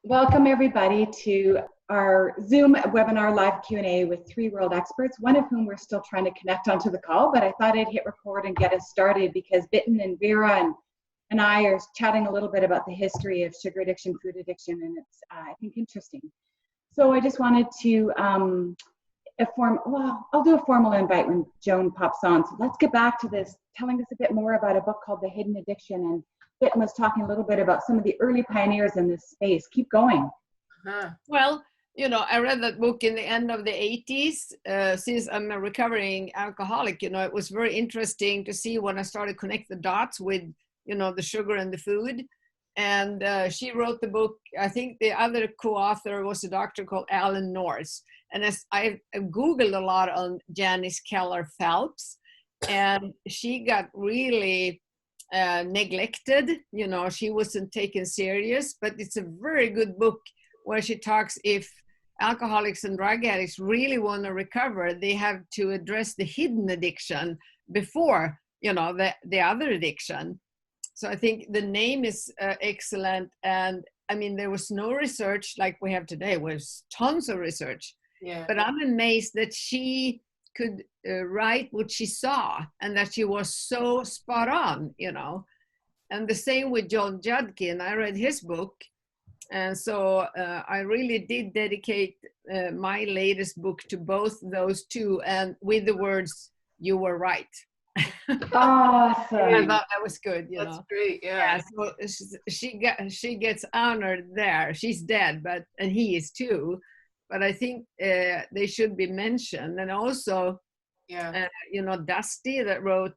Welcome everybody to our Zoom webinar live Q&A with three world experts, one of whom we're still trying to connect onto the call, but I thought I'd hit record and get us started because Bitten and Vera and I are chatting a little bit about the history of sugar addiction, food addiction, and it's, I think, interesting. So I just wanted to I'll do a formal invite when Joan pops on. So let's get back to this, telling us a bit more about a book called The Hidden Addiction, and Bitten was talking a little bit about some of the early pioneers in this space. Keep going. Well, I read that book in the end of the 80s. Since I'm a recovering alcoholic, it was very interesting to see when I started to connect the dots with, the sugar and the food. And she wrote the book. I think the other co-author was a doctor called Alan Norris. And as I Googled a lot on Janice Keller Phelps, and she got really neglected. She wasn't taken serious, but it's a very good book where she talks if alcoholics and drug addicts really want to recover, they have to address the hidden addiction before, the other addiction. So I think the name is excellent. And I mean, there was no research like we have today. There was tons of research. Yeah. But I'm amazed that she could write what she saw and that she was so spot on, And the same with John Judkin. I read his book. And so I really did dedicate my latest book to both those two, and with the words, "You were right." Awesome. I thought that was good. That's great. Yeah. So she gets honored there. She's dead, and he is too. But I think they should be mentioned. And also, Dusty that wrote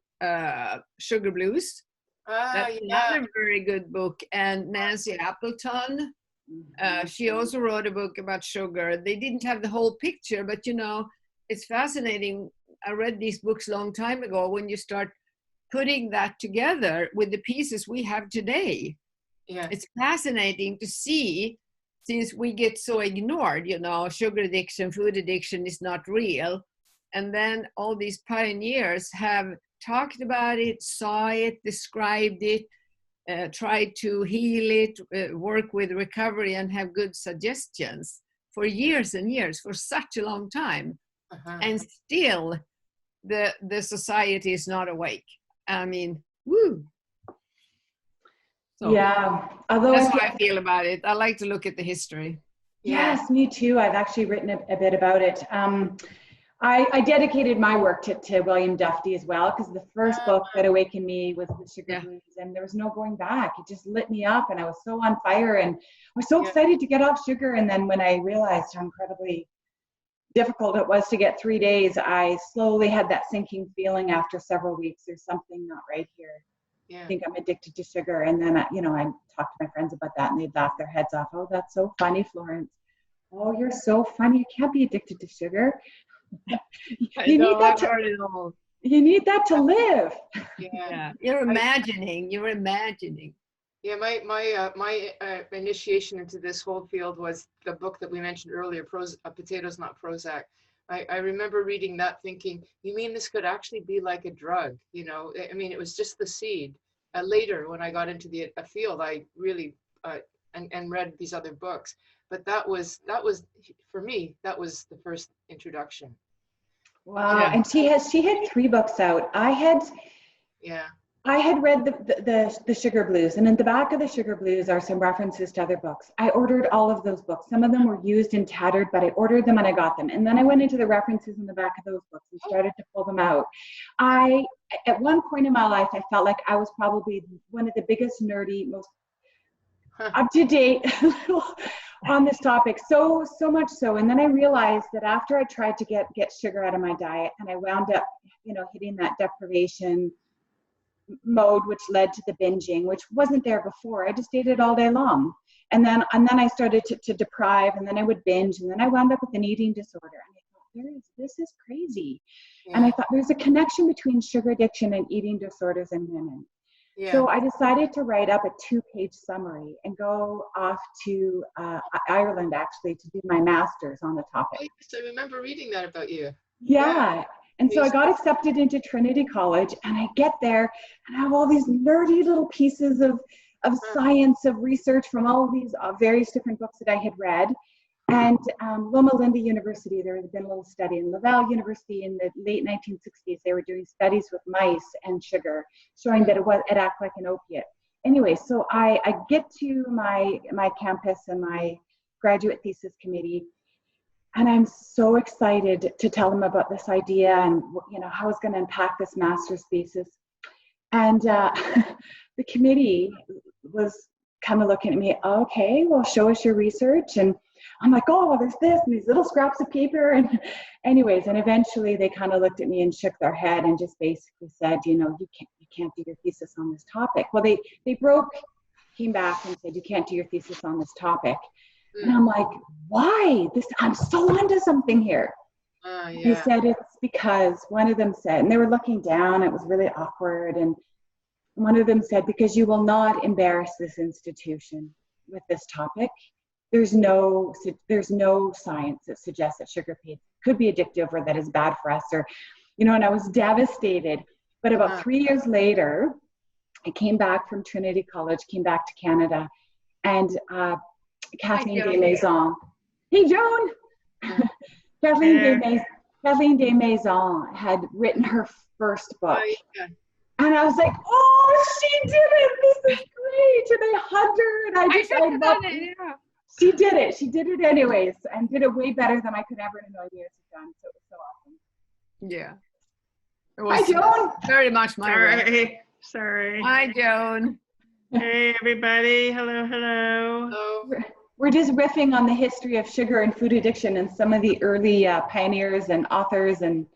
Sugar Blues. That's another very good book. And Nancy Appleton, she also wrote a book about sugar. They didn't have the whole picture, but it's fascinating. I read these books a long time ago when you start putting that together with the pieces we have today. Yeah. It's fascinating to see, since we get so ignored, sugar addiction, food addiction is not real. And then all these pioneers have talked about it, saw it, described it, tried to heal it, work with recovery and have good suggestions for years and years, for such a long time. And still the society is not awake. I mean, woo. So yeah. Although that's how I feel about it. I like to look at the history. Yes, me too. I've actually written a bit about it. I dedicated my work to William Duffy as well, because the first book that awakened me was The Sugar Blues, and there was no going back. It just lit me up, and I was so on fire, and I was so excited to get off sugar. And then when I realized how incredibly difficult it was to get 3 days, I slowly had that sinking feeling after several weeks. There's something not right here. Yeah. I think I'm addicted to sugar. And then, I talked to my friends about that, and they'd laugh their heads off. "Oh, that's so funny, Florence. Oh, you're so funny. You can't be addicted to sugar. You need that to live." Yeah. You're imagining. Yeah, my initiation into this whole field was the book that we mentioned earlier, Potatoes Not Prozac. I remember reading that thinking, you mean this could actually be like a drug? I mean, it was just the seed. Later, when I got into the field, I really and read these other books. But that was for me, that was the first introduction. Wow. Yeah. And she had 3 books out. I had read the Sugar Blues, and in the back of the Sugar Blues are some references to other books. I ordered all of those books. Some of them were used and tattered, but I ordered them and I got them. And then I went into the references in the back of those books and started to pull them out. At one point in my life, I felt like I was probably one of the biggest nerdy, most up-to-date on this topic, so much so. And then I realized that after I tried to get sugar out of my diet, and I wound up, hitting that deprivation mode, which led to the binging, which wasn't there before. I just ate it all day long. And then I started to deprive, and then I would binge, and then I wound up with an eating disorder. And I thought, this is crazy. Yeah. And I thought there's a connection between sugar addiction and eating disorders in women. Yeah. So I decided to write up a 2-page summary and go off to Ireland, actually, to do my master's on the topic. I remember reading that about you. Yeah. And so I got accepted into Trinity College, and I get there and I have all these nerdy little pieces of science, of research from all these various different books that I had read. And Loma Linda University, there had been a little study in Laval University in the late 1960s. They were doing studies with mice and sugar, showing that it acted like an opiate. Anyway, so I get to my campus and my graduate thesis committee, and I'm so excited to tell them about this idea and how I was going to unpack this master's thesis. And the committee was kind of looking at me, okay, well, show us your research. And I'm like, oh, there's this and these little scraps of paper. And anyways, and eventually they kind of looked at me and shook their head and just basically said, you can't do your thesis on this topic. Well, they came back and said, you can't do your thesis on this topic. And I'm like, why? I'm so onto something here. Yeah. They said it's because one of them said, and they were looking down, it was really awkward. And one of them said, because you will not embarrass this institution with this topic. There's no science that suggests that sugar could be addictive or that is bad for us, or, and I was devastated. But about 3 years later, I came back from Trinity College, came back to Canada, and Kathleen Desmaisons. Hey, Joan! Kathleen Desmaisons had written her first book. Oh, yeah. And I was like, oh, she did it! This is great! And I hugged her, and I loved it. Yeah. She did it. She did it anyways, and did it way better than I could ever in a million years have done. So it was so awesome. Yeah. It was Hi, Joan. Very much my way. Sorry. Hi, Joan. Hey, everybody. Hello, hello. Hello. We're just riffing on the history of sugar and food addiction and some of the early pioneers and authors. And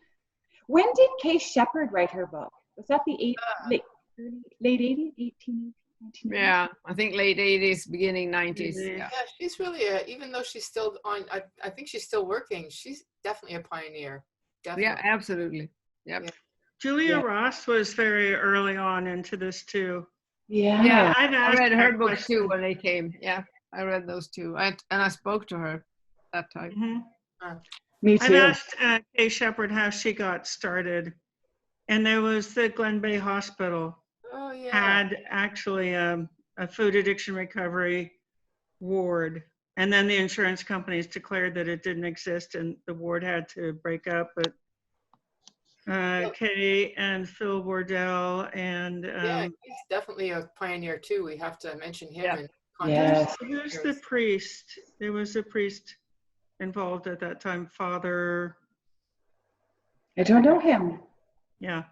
when did Kay Shepherd write her book? Was that the late 80s, 18? Yeah, I think late 80s, beginning 90s. Yeah, she's really, even though she's still on, I think she's still working. She's definitely a pioneer. Definitely. Yeah, absolutely. Yep. Yeah. Julia Ross was very early on into this too. Yeah, I read her books too when they came. Yeah, I read those too. And I spoke to her that time. Mm-hmm. Me too. I asked Kay Shepherd how she got started. And there was the Glen Bay Hospital. Oh, yeah. Had actually a food addiction recovery ward. And then the insurance companies declared that it didn't exist and the ward had to break up. But Kay and Phil Wardell and yeah, he's definitely a pioneer too. We have to mention him. Yeah. In context. Who's the priest? There was a priest involved at that time, Father. I don't know him. Yeah.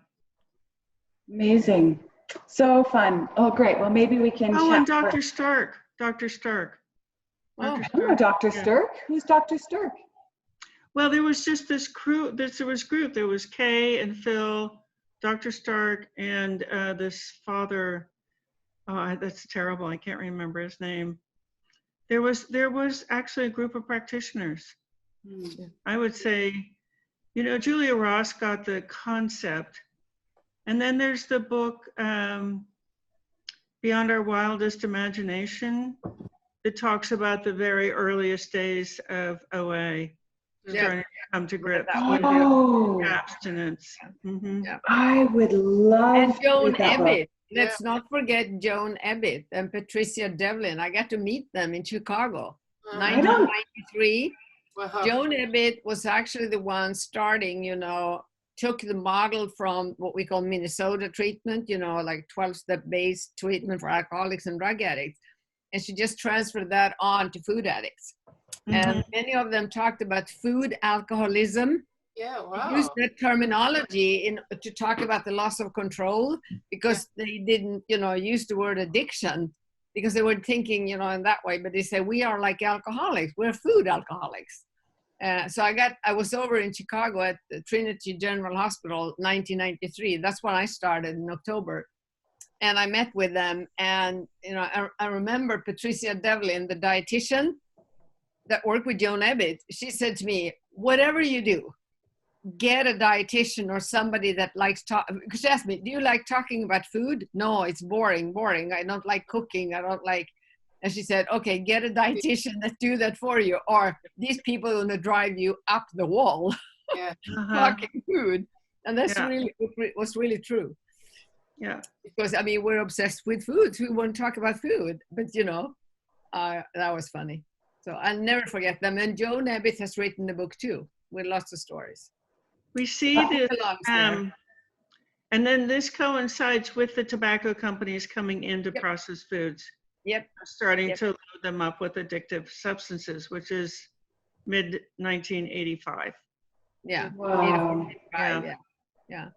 Amazing. So fun. Oh, great. Well, maybe we can chat. And Dr. Stark. Dr. Stark. Dr. Stark. Dr. Stark? Who's Dr. Stark? Well, there was just this crew. There was Kay and Phil, Dr. Stark, and this father. Oh, that's terrible. I can't remember his name. There was actually a group of practitioners. I would say, Julia Ross got the concept. And then there's the book, Beyond Our Wildest Imagination, that talks about the very earliest days of OA, starting to come to grips with abstinence. Mm-hmm. Yeah. I would love and Joan Ebbett. Let's not forget Joan Ebbett and Patricia Devlin. I got to meet them in Chicago, 1993. Joan Ebbett was actually the one starting, took the model from what we call Minnesota treatment, like 12-step based treatment for alcoholics and drug addicts. And she just transferred that on to food addicts. Mm-hmm. And many of them talked about food alcoholism. Yeah, wow. Used that terminology to talk about the loss of control because they didn't, use the word addiction because they were thinking, in that way. But they say, we are like alcoholics. We're food alcoholics. So I was over in Chicago at the Trinity General Hospital, 1993. That's when I started in October. And I met with them. And, I remember Patricia Devlin, the dietitian that worked with Joan Ebbett. She said to me, whatever you do, get a dietitian or somebody that likes because she asked me, do you like talking about food? No, it's boring. I don't like cooking. And she said, okay, get a dietitian that do that for you, or these people are going to drive you up the wall talking food. And that's was really true. Yeah. Because, I mean, we're obsessed with food. We want to talk about food, but that was funny. So I'll never forget them. And Joan Abbott has written a book too, with lots of stories. We see this, and then this coincides with the tobacco companies coming into processed foods. Yep. Starting to load them up with addictive substances, which is mid 1985. Yeah. Wow. Yeah.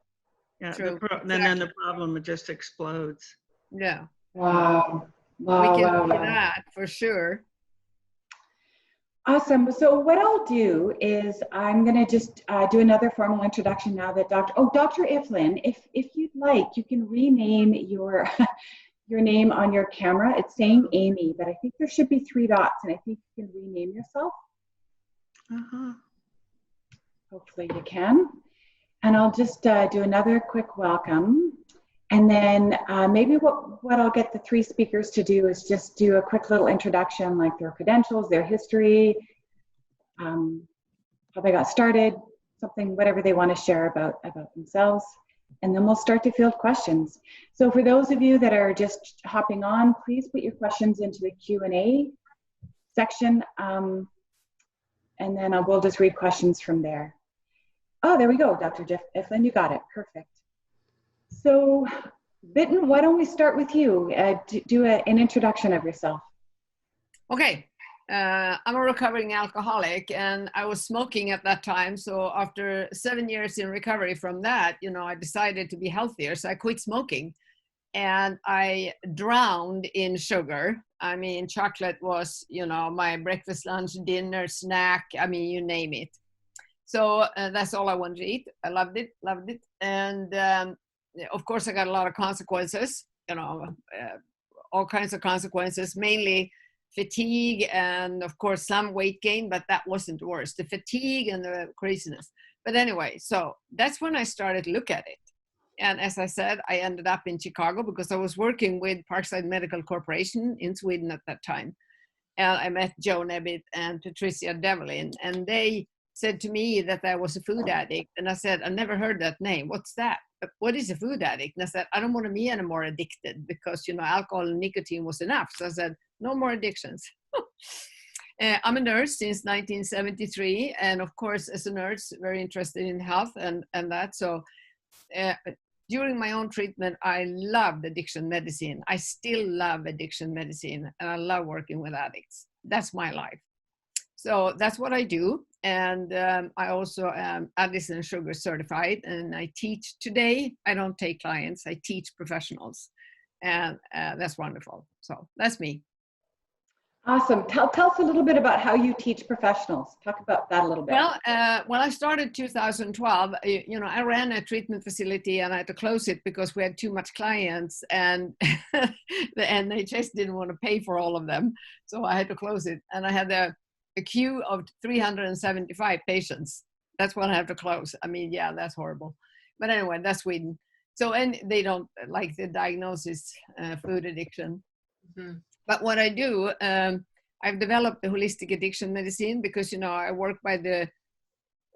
True. Then the problem just explodes. Yeah. Wow. We can see that for sure. Awesome. So what I'll do is I'm going to just do another formal introduction now that Dr. Ifland, if you'd like, you can rename your your name on your camera. It's saying Amy, but I think there should be 3 dots, and I think you can rename yourself. Hopefully you can. And I'll just do another quick welcome. And then maybe what I'll get the 3 speakers to do is just do a quick little introduction, like their credentials, their history, how they got started, something, whatever they want to share about themselves. And then we'll start to field questions. So for those of you that are just hopping on, please put your questions into the Q&A section. And then we'll just read questions from there. Oh, there we go, Dr. Ifland, you got it, perfect. So, Bitten, why don't we start with you? Do an introduction of yourself. Okay, I'm a recovering alcoholic, and I was smoking at that time. So after 7 years in recovery from that, I decided to be healthier. So I quit smoking, and I drowned in sugar. I mean, chocolate was, my breakfast, lunch, dinner, snack. I mean, you name it. So that's all I wanted to eat. I loved it. And of course, I got a lot of consequences, all kinds of consequences, mainly fatigue and, of course, some weight gain, but that wasn't the worst, the fatigue and the craziness. But anyway, so that's when I started to look at it. And as I said, I ended up in Chicago because I was working with Parkside Medical Corporation in Sweden at that time. And I met Joan Abbott and Patricia Devlin, and they said to me that I was a food addict. And I said, I never heard that name. What's that? What is a food addict? And I said, I don't want to be any more addicted because, alcohol and nicotine was enough. So I said, no more addictions. I'm a nurse since 1973. And of course, as a nurse, very interested in health and that. So during my own treatment, I loved addiction medicine. I still love addiction medicine, and I love working with addicts. That's my life. So that's what I do. And I also am Addison Sugar certified, and I teach today. I don't take clients, I teach professionals. And that's wonderful. So that's me. Awesome. Tell us a little bit about how you teach professionals. Talk about that a little bit. Well, when I started 2012, I ran a treatment facility and I had to close it because we had too much clients, and the NHS didn't want to pay for all of them. So I had to close it. And I had a queue of 375 patients. That's what I have to close. I mean, yeah, that's horrible. But anyway, that's Sweden. So, and they don't like the diagnosis, food addiction. Mm-hmm. But what I do, I've developed the holistic addiction medicine because, I work by the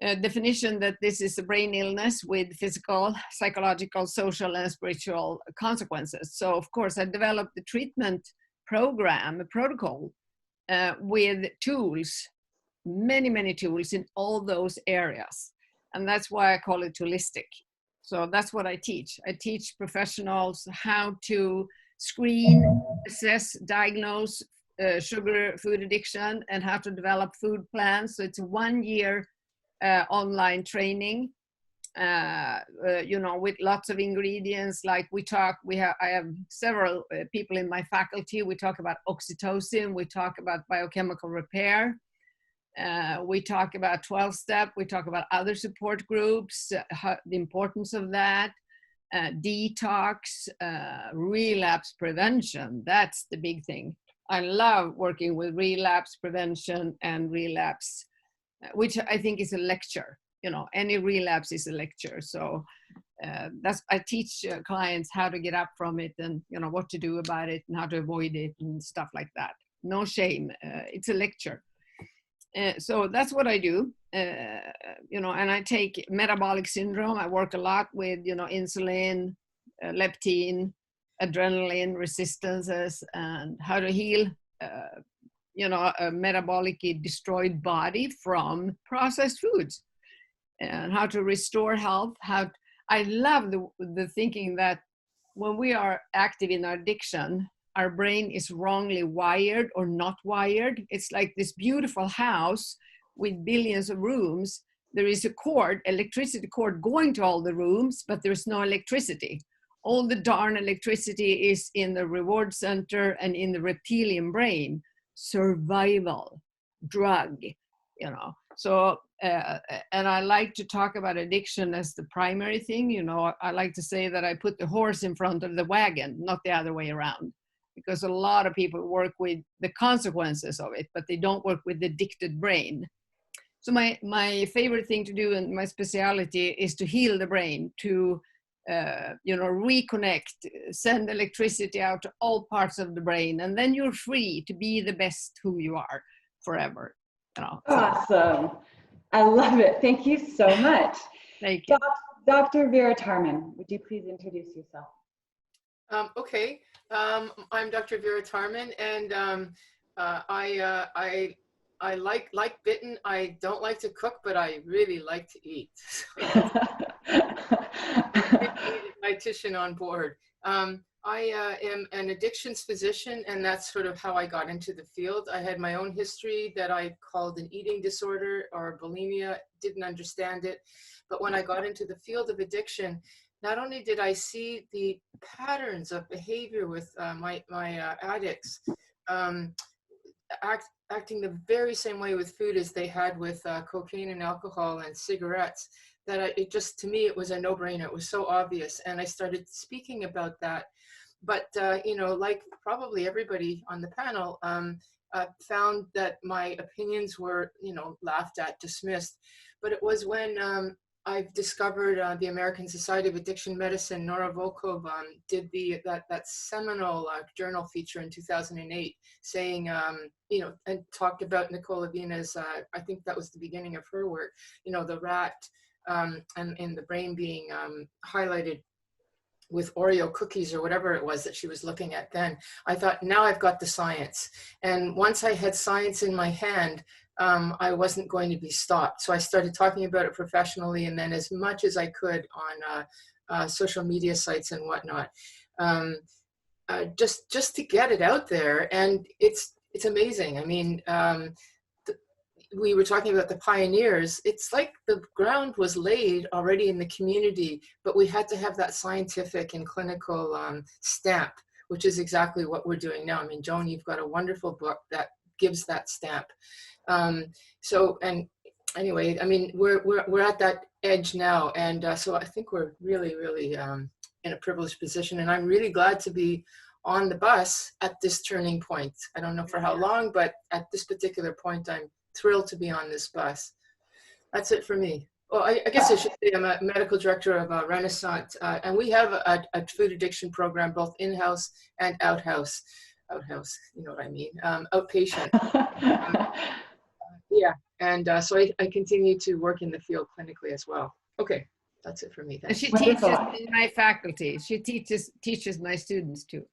definition that this is a brain illness with physical, psychological, social, and spiritual consequences. So, of course, I developed the treatment program, a protocol, with tools, many tools in all those areas. And that's why I call it holistic. So that's what I teach. I teach professionals how to screen, assess, diagnose sugar food addiction, and how to develop food plans. So it's a 1-year online training, with lots of ingredients. Like I have several people in my faculty. We talk about oxytocin. We talk about biochemical repair. We talk about 12-step. We talk about other support groups, the importance of that. Detox, relapse prevention. That's the big thing. I love working with relapse prevention and relapse, which I think is a lecture. Any relapse is a lecture. So I teach clients how to get up from it and, what to do about it and how to avoid it and stuff like that. No shame. It's a lecture. So that's what I do, and I take metabolic syndrome. I work a lot with, insulin, leptin, adrenaline resistances, and how to heal, you know, a metabolically destroyed body from processed foods, and how to restore health. I love the thinking that when we are active in our addiction, our brain is wrongly wired or not wired. It's like this beautiful house with billions of rooms. There is a cord, electricity cord going to all the rooms, but there's no electricity. All the darn electricity is in the reward center and in the reptilian brain. Survival, drug, you know. So, and I like to talk about addiction as the primary thing. You know, I like to say that I put the horse in front of the wagon, not the other way around, because a lot of people work with the consequences of it, but they don't work with the addicted brain. So my favorite thing to do and my specialty is to heal the brain, to you know, reconnect, send electricity out to all parts of the brain, and then you're free to be the best who you are forever. You know, so. Awesome. I love it. Thank you so much. Thank you. Dr. Vera Tarman, would you please introduce yourself? Okay. I'm Dr. Vera Tarman, and I like Bitten. I don't like to cook, but I really like to eat. Dietitian on board. I am an addictions physician, and that's sort of how I got into the field. I had my own history that I called an eating disorder or bulimia, didn't understand it. But when I got into the field of addiction, not only did I see the patterns of behavior with my addicts, acting the very same way with food as they had with cocaine and alcohol and cigarettes, that it just, to me, it was a no-brainer. It was so obvious. And I started speaking about that. But, you know, like probably everybody on the panel, found that my opinions were, you know, laughed at, dismissed. But it was when I've discovered the American Society of Addiction Medicine. Nora Volkov did that seminal journal feature in 2008, saying, you know, and talked about Nicole Avina's, I think that was the beginning of her work, you know, the rat and the brain being highlighted with Oreo cookies or whatever it was that she was looking at then. I thought, now I've got the science. And once I had science in my hand, I wasn't going to be stopped. So I started talking about it professionally, and then as much as I could on social media sites and whatnot, just to get it out there. And it's amazing. I mean, we were talking about the pioneers. It's like the ground was laid already in the community, but we had to have that scientific and clinical stamp, which is exactly what we're doing now. I mean, Joan, you've got a wonderful book that gives that stamp. So, and anyway, I mean, we're at that edge now. And so I think we're really, really in a privileged position. And I'm really glad to be on the bus at this turning point. I don't know for how long, but at this particular point, I'm thrilled to be on this bus. That's it for me. Well, I guess I should say I'm a medical director of Renaissance, and we have a food addiction program, both in-house and outhouse, you know what I mean, outpatient. Yeah, and so I continue to work in the field clinically as well. Okay, that's it for me. And she teaches in my faculty. She teaches my students too.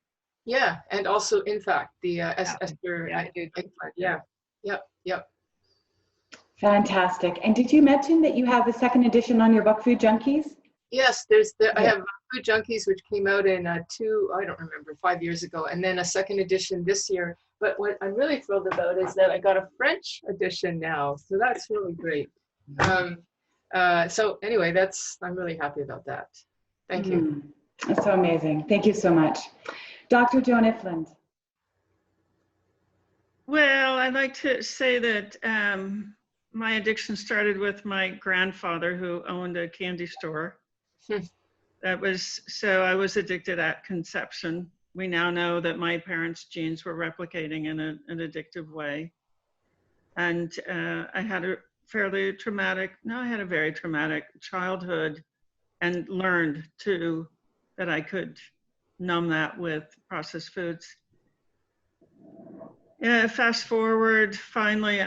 Yeah, and also, in fact, the Esther. Yeah, yep. Fantastic. And did you mention that you have a second edition on your book, Food Junkies? Yes, I have Food Junkies, which came out in I don't remember, 5 years ago, and then a second edition this year. But what I'm really thrilled about is that I got a French edition now, so that's really great. So anyway, I'm really happy about that. Thank you. That's so amazing. Thank you so much. Dr. Joan Ifland. Well, I'd like to say that my addiction started with my grandfather, who owned a candy store. I was addicted at conception. We now know that my parents' genes were replicating in an addictive way. And I had a very traumatic childhood, and learned that I could numb that with processed foods. Yeah, fast forward, finally,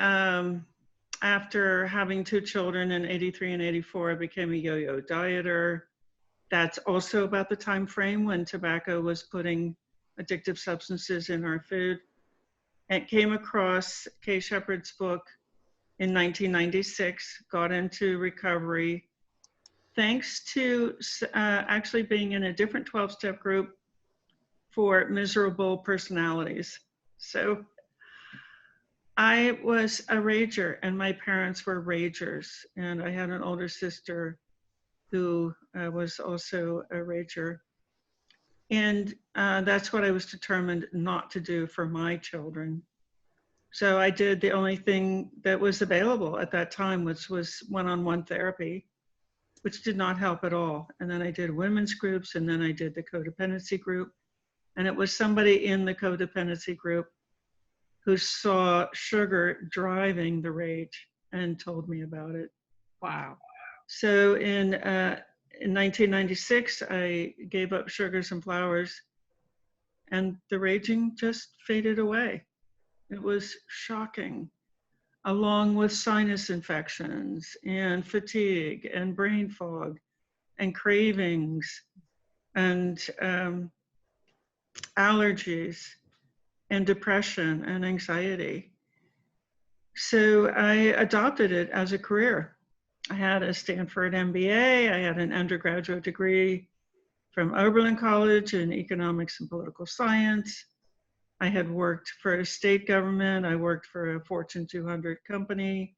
after having 2 children in '83 and '84, I became a yo-yo dieter. That's also about the time frame when tobacco was putting addictive substances in our food. And came across Kay Shepherd's book in 1996, got into recovery, thanks to actually being in a different 12-step group for miserable personalities. So I was a rager and my parents were ragers. And I had an older sister who was also a rager. And that's what I was determined not to do for my children. So I did the only thing that was available at that time, which was one-on-one therapy, which did not help at all. And then I did women's groups, and then I did the codependency group. And it was somebody in the codependency group who saw sugar driving the rage and told me about it. Wow. So in 1996, I gave up sugars and flours, and the raging just faded away. It was shocking, along with sinus infections and fatigue and brain fog and cravings and allergies and depression and anxiety. So I adopted it as a career. I had a Stanford MBA. I had an undergraduate degree from Oberlin College in economics and political science. I had worked for a state government. I worked for a Fortune 200 company.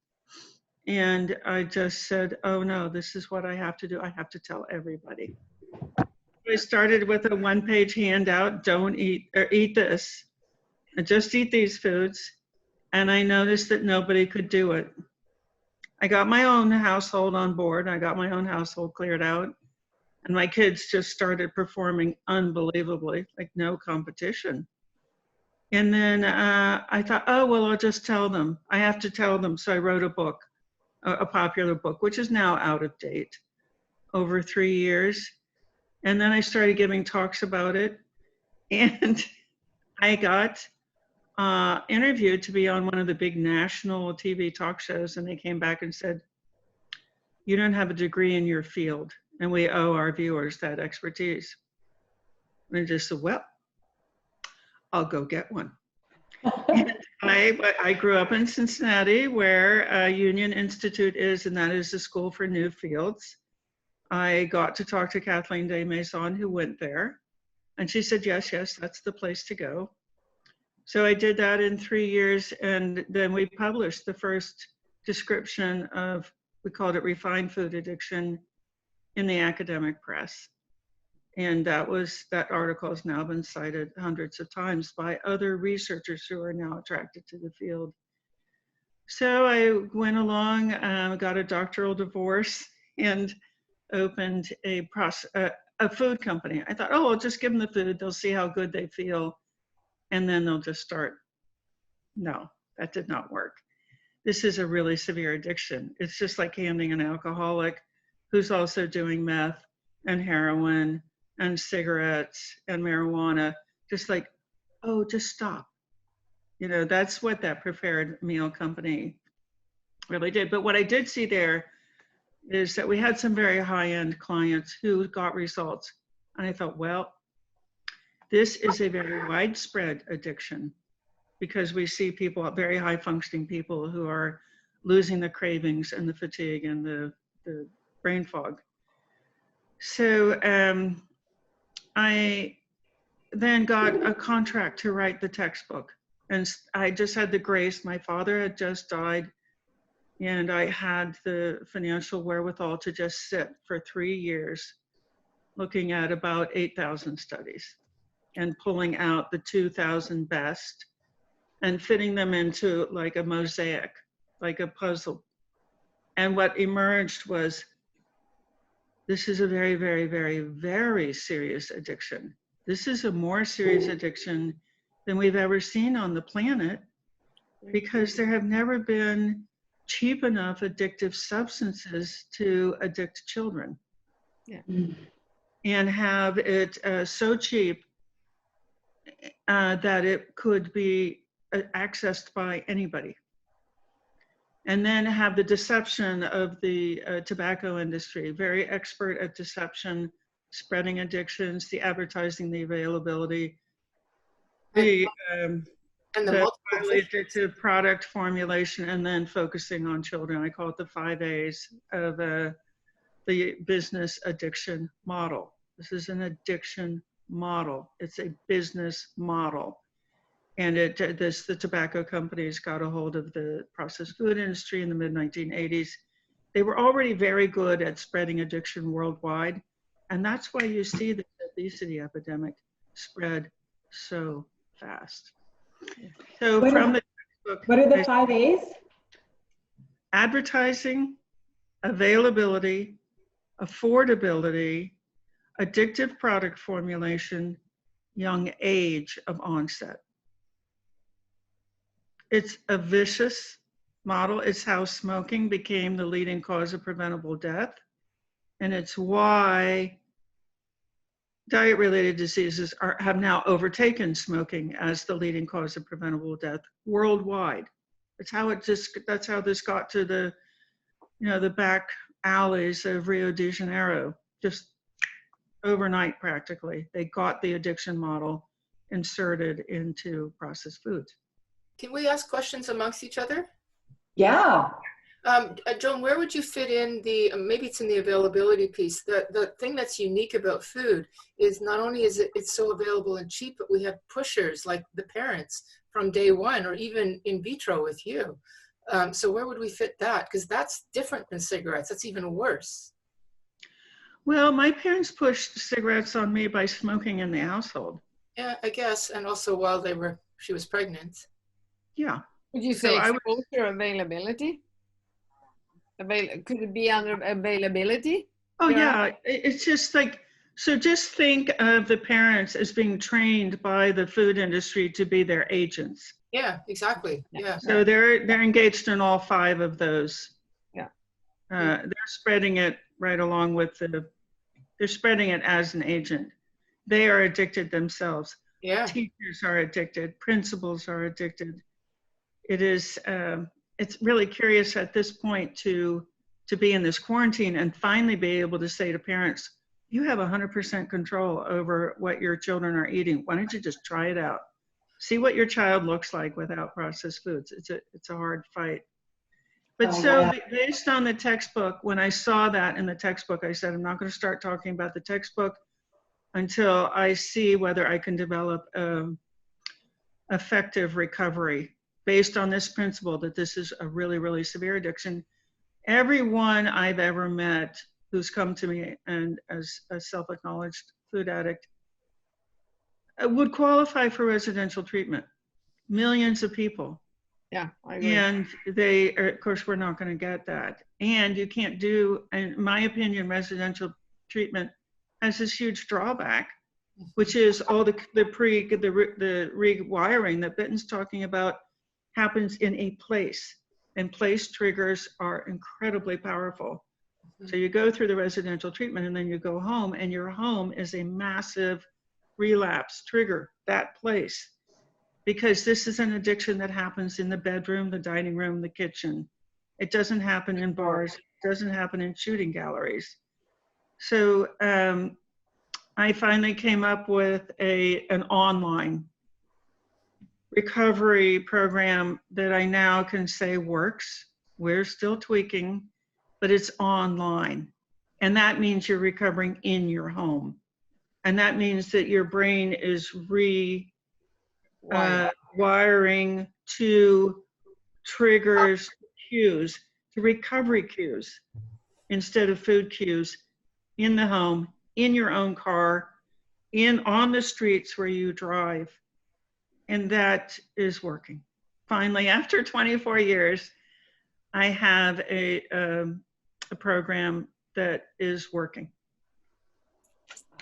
And I just said, oh no, this is what I have to do. I have to tell everybody. I started with a one-page handout, don't eat, or eat this, and just eat these foods. And I noticed that nobody could do it. I got my own household on board. I got my own household cleared out. And my kids just started performing unbelievably, like no competition. And then I thought, oh, well, I'll just tell them. I have to tell them. So I wrote a book, a popular book, which is now out of date, over 3 years. And then I started giving talks about it. And I got interviewed to be on one of the big national TV talk shows. And they came back and said, you don't have a degree in your field, and we owe our viewers that expertise. And I just said, well, I'll go get one. And I grew up in Cincinnati, where Union Institute is, and that is the school for new fields. I got to talk to Kathleen Day Mason, who went there, and she said, yes, that's the place to go. So I did that in 3 years, and then we published the first description of, we called it refined food addiction, in the academic press. And that article has now been cited hundreds of times by other researchers who are now attracted to the field. So I went along, got a doctoral divorce, and opened a food company. I thought, oh, I'll just give them the food. They'll see how good they feel, and then they'll just start. No, that did not work. This is a really severe addiction. It's just like handing an alcoholic who's also doing meth and heroin and cigarettes and marijuana, just like, oh, just stop. You know, that's what that prepared meal company really did. But what I did see there is that we had some very high-end clients who got results. And I thought, well, this is a very widespread addiction, because we see people, very high-functioning people, who are losing the cravings and the fatigue and the brain fog. So I then got a contract to write the textbook. And I just had the grace. My father had just died, and I had the financial wherewithal to just sit for 3 years looking at about 8,000 studies and pulling out the 2,000 best and fitting them into like a mosaic, like a puzzle. And what emerged was, this is a very, very, very, very serious addiction. This is a more serious addiction than we've ever seen on the planet, because there have never been cheap enough addictive substances to addict children. Yeah. And have it so cheap that it could be accessed by anybody. And then have the deception of the tobacco industry, very expert at deception, spreading addictions, the advertising, the availability, the multiple highly addictive product formulation, and then focusing on children. I call it the 5 A's of the business addiction model. This is an addiction model. It's a business model. And the tobacco companies got a hold of the processed food industry in the mid-1980s. They were already very good at spreading addiction worldwide. And that's why you see the obesity epidemic spread so fast. So what are the 5 A's? Advertising, availability, affordability, addictive product formulation, young age of onset. It's a vicious model. It's how smoking became the leading cause of preventable death. And it's why diet-related diseases have now overtaken smoking as the leading cause of preventable death worldwide. That's how this got to the, the back alleys of Rio de Janeiro, just overnight practically. They got the addiction model inserted into processed foods. Can we ask questions amongst each other? Yeah. Joan, where would you fit in maybe it's in the availability piece. The thing that's unique about food is not only is it's so available and cheap, but we have pushers like the parents from day one, or even in vitro with you. So where would we fit that? Because that's different than cigarettes. That's even worse. Well, my parents pushed cigarettes on me by smoking in the household. Yeah, I guess. And also while she was pregnant. Yeah. Would you say exposure availability? Could it be under availability? Oh, yeah. It's just like, so just think of the parents as being trained by the food industry to be their agents. Yeah, exactly. Yeah. So they're engaged in all 5 of those. Yeah. They're spreading it right along with they're spreading it as an agent. They are addicted themselves. Yeah. Teachers are addicted. Principals are addicted. It is, it's really curious at this point to be in this quarantine and finally be able to say to parents, you have 100% control over what your children are eating. Why don't you just try it out? See what your child looks like without processed foods. It's a hard fight. But based on the textbook, when I saw that in the textbook, I said, I'm not going to start talking about the textbook until I see whether I can develop effective recovery based on this principle that this is a really, really severe addiction. Everyone I've ever met who's come to me and as a self-acknowledged food addict would qualify for residential treatment. Millions of people. Yeah, I agree. And they are, of course, we're not going to get that. And you can't do, in my opinion, residential treatment has this huge drawback, which is all the rewiring that Bitten's talking about happens in a place, and place triggers are incredibly powerful. So you go through the residential treatment and then you go home, and your home is a massive relapse trigger, that place. Because this is an addiction that happens in the bedroom, the dining room, the kitchen. It doesn't happen in bars, it doesn't happen in shooting galleries. So I finally came up with an online recovery program that I now can say works. We're still tweaking, but it's online. And that means you're recovering in your home. And that means that your brain is wiring to triggers, cues, to recovery cues instead of food cues in the home, in your own car, on the streets where you drive. And that is working. Finally, after 24 years, I have a program that is working.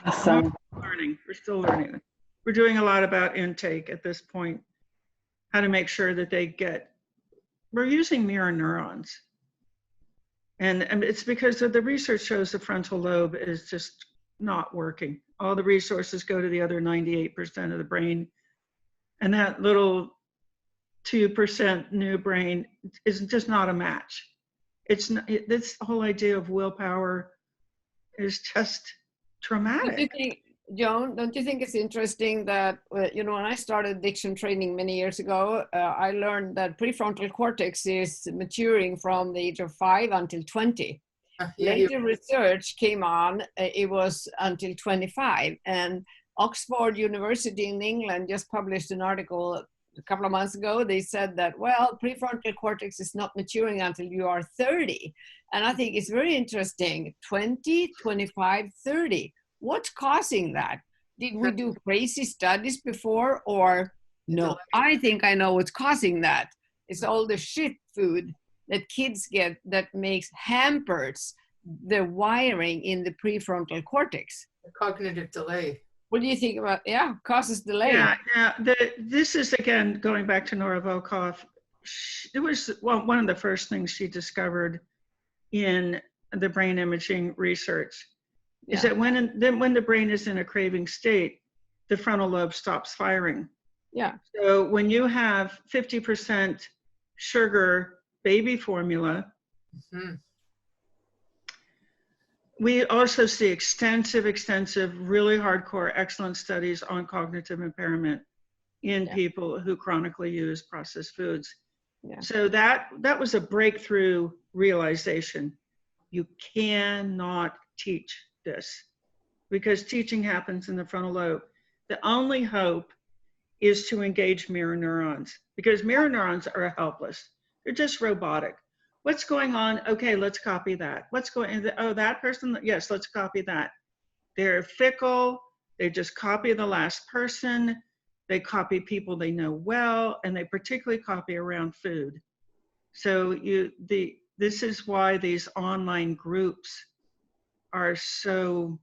Awesome. We're still learning. We're doing a lot about intake at this point, how to make sure that we're using mirror neurons. And it's because the research shows the frontal lobe is just not working. All the resources go to the other 98% of the brain. And that little 2% new brain is just not a match. This whole idea of willpower is just traumatic. Don't you think, Joan, don't you think it's interesting that, you know, when I started addiction training many years ago, I learned that prefrontal cortex is maturing from the age of 5 until 20. Later research came on, it was until 25. And Oxford University in England just published an article a couple of months ago. They said that, well, prefrontal cortex is not maturing until you are 30. And I think it's very interesting, 20, 25, 30. What's causing that? Did we do crazy studies before or no? I think I know what's causing that. It's all the shit food that kids get that hampers the wiring in the prefrontal cortex. The cognitive delay. What do you think about, causes delay? Yeah. This is, again, going back to Nora Volkoff. It was one of the first things she discovered in the brain imaging research. Is that when the brain is in a craving state, the frontal lobe stops firing. Yeah. So when you have 50% sugar baby formula, we also see extensive, really hardcore, excellent studies on cognitive impairment in people who chronically use processed foods. Yeah. So that was a breakthrough realization. You cannot teach this because teaching happens in the frontal lobe. The only hope is to engage mirror neurons because mirror neurons are helpless. They're just robotic. What's going on? Okay, let's copy that. What's going on? Oh, that person? Yes, let's copy that. They're fickle. They just copy the last person. They copy people they know well, and they particularly copy around food. So this is why these online groups are so,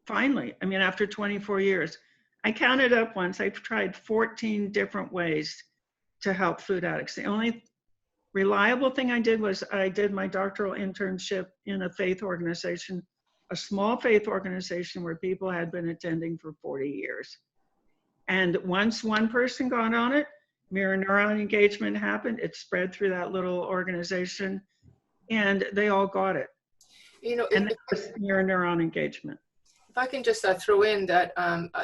finally, I mean, after 24 years, I counted up once, I've tried 14 different ways to help food addicts. The only reliable thing I did was I did my doctoral internship in a faith organization, a small faith organization where people had been attending for 40 years. And once one person got on it, mirror neuron engagement happened. It spread through that little organization and they all got it. You know, and it was mirror neuron engagement. If I can just throw in that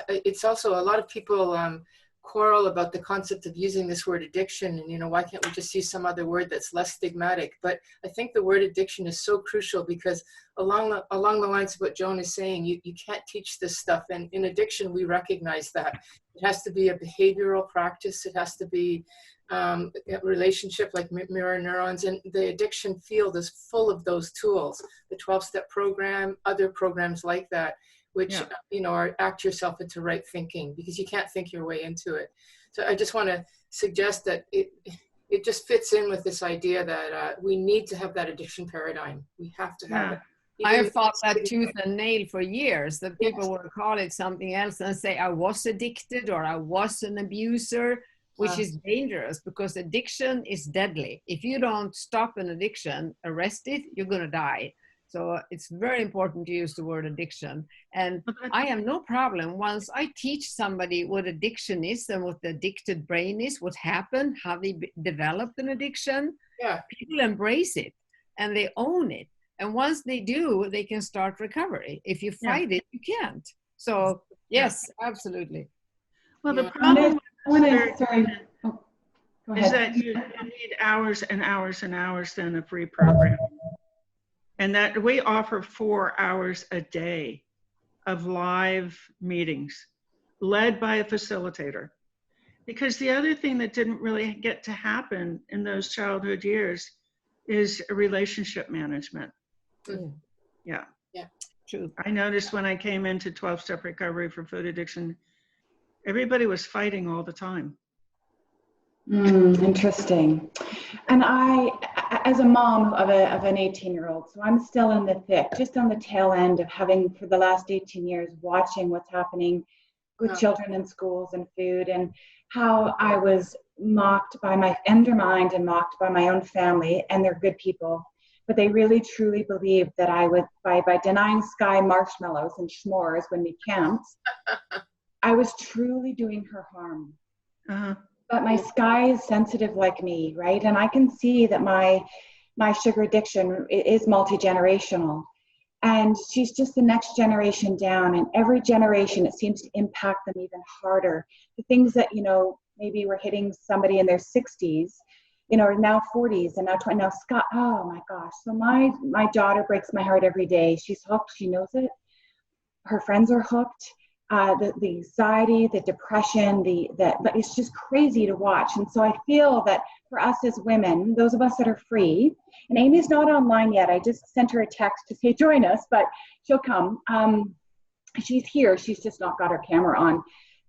it's also a lot of people quarrel about the concept of using this word addiction and, you know, why can't we just use some other word that's less stigmatic? But I think the word addiction is so crucial because along the lines of what Joan is saying, you can't teach this stuff. And in addiction, we recognize that. It has to be a behavioral practice. It has to be a relationship like mirror neurons. And the addiction field is full of those tools, the 12-step program, other programs like that, which, you know, are act yourself into right thinking because you can't think your way into it. So I just want to suggest that it just fits in with this idea that we need to have that addiction paradigm. We have to have it. I have fought that tooth and nail for years, that people will call it something else and say I was addicted or I was an abuser, which is dangerous because addiction is deadly. If you don't stop an addiction, arrest it, you're going to die. So it's very important to use the word addiction. And I have no problem once I teach somebody what addiction is and what the addicted brain is, what happened, how they developed an addiction. People embrace it and they own it. And once they do, they can start recovery. If you fight it, you can't. So yes, absolutely. Well, the problem is that you need hours and hours and hours then of reprogramming. And that we offer 4 hours a day of live meetings led by a facilitator. Because the other thing that didn't really get to happen in those childhood years is relationship management. Yeah. True. I noticed when I came into 12-step recovery for food addiction, everybody was fighting all the time. Interesting. And I, as a mom of an 18-year-old, so I'm still in the thick, just on the tail end of having for the last 18 years, watching what's happening with children in schools and food and how I was mocked by undermined and mocked by my own family, and they're good people, but they really truly believed that I would, by denying Sky marshmallows and s'mores when we camped, I was truly doing her harm. But my Sky is sensitive like me, right? And I can see that my sugar addiction is multi-generational. And she's just the next generation down, and every generation it seems to impact them even harder. The things that, maybe were hitting somebody in their 60s, are now 40s and now 20. Now Scott, oh my gosh. So my daughter breaks my heart every day. She's hooked. She knows it. Her friends are hooked. The anxiety, the depression, but it's just crazy to watch. And so I feel that for us as women, those of us that are free, and Amy's not online yet. I just sent her a text to say join us, but she'll come. She's here. She's just not got her camera on.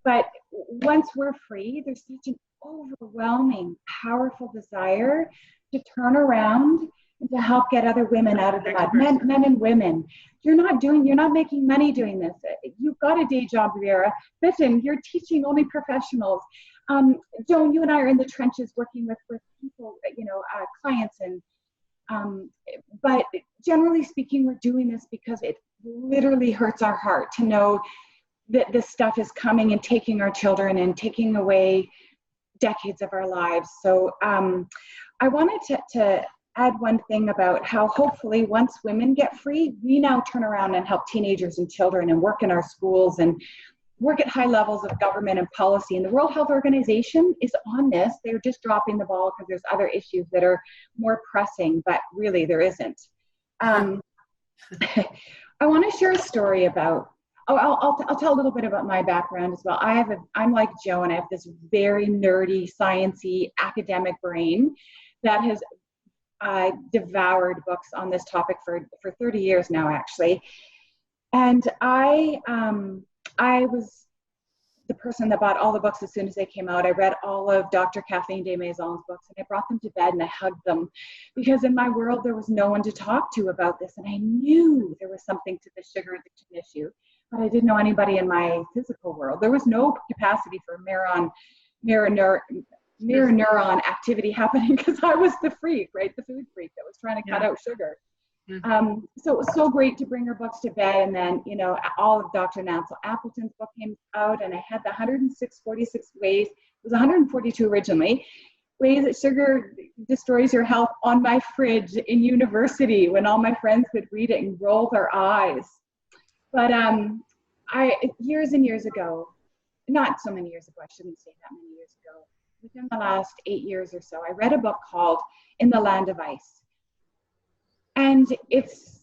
But once we're free, there's such an overwhelming, powerful desire to turn around and to help get other women out of the mud, men and women. You're not making money doing this. You've got a day job, Vera. Bitten, you're teaching only professionals. Joan, you and I are in the trenches working with people, clients, but generally speaking, we're doing this because it literally hurts our heart to know that this stuff is coming and taking our children and taking away decades of our lives. So I wanted to add one thing about how hopefully once women get free, we now turn around and help teenagers and children and work in our schools and work at high levels of government and policy. And the World Health Organization is on this. They're just dropping the ball because there's other issues that are more pressing, but really there isn't. I want to share a story about, I'll tell a little bit about my background as well. I'm like Joan. I have this very nerdy, sciencey, academic brain that has devoured books on this topic for 30 years now, actually. And I was the person that bought all the books as soon as they came out. I read all of Dr. Kathleen de Maison's books, and I brought them to bed and I hugged them, because in my world there was no one to talk to about this, and I knew there was something to the sugar addiction issue, but I didn't know anybody in my physical world. There was no capacity for mirror neuron activity happening because I was the freak, right? The food freak that was trying to cut out sugar. Mm-hmm. So it was so great to bring her books to bed. And then, all of Dr. Nancel Appleton's book came out, and I had the 46 ways, it was 142 originally, ways that sugar destroys your health on my fridge in university when all my friends would read it and roll their eyes. But years and years ago, not so many years ago, I shouldn't say that many years ago, within the last 8 years or so, I read a book called In the Land of Ice. And it's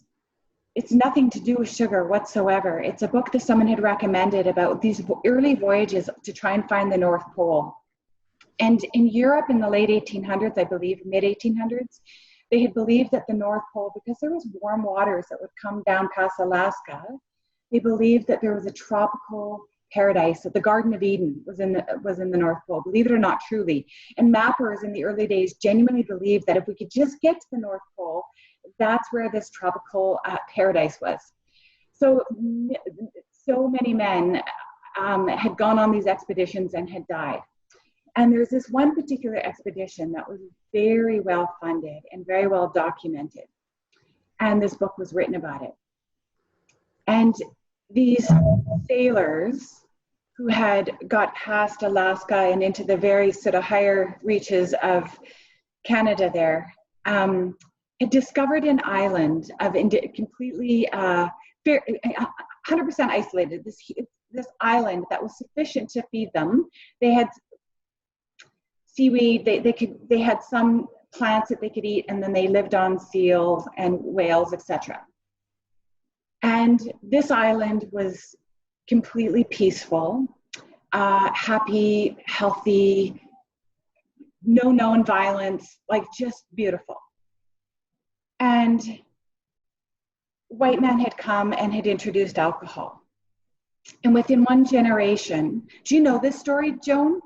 nothing to do with sugar whatsoever. It's a book that someone had recommended about these early voyages to try and find the North Pole. And in Europe in the late 1800s, I believe, mid 1800s, they had believed that the North Pole, because there was warm waters that would come down past Alaska, they believed that there was a tropical paradise, that the Garden of Eden was in the North Pole, believe it or not, truly. And mappers in the early days genuinely believed that if we could just get to the North Pole, that's where this tropical paradise was. So many men had gone on these expeditions and had died. And there's this one particular expedition that was very well funded and very well documented. And this book was written about it. And these sailors who had got past Alaska and into the very sort of higher reaches of Canada there, had discovered an island of completely 100% isolated, this island that was sufficient to feed them. They had seaweed, they had some plants that they could eat, and then they lived on seals and whales, etc. And this island was completely peaceful, happy, healthy, no known violence, like just beautiful. And white men had come and had introduced alcohol. And within one generation, do you know this story, Joan?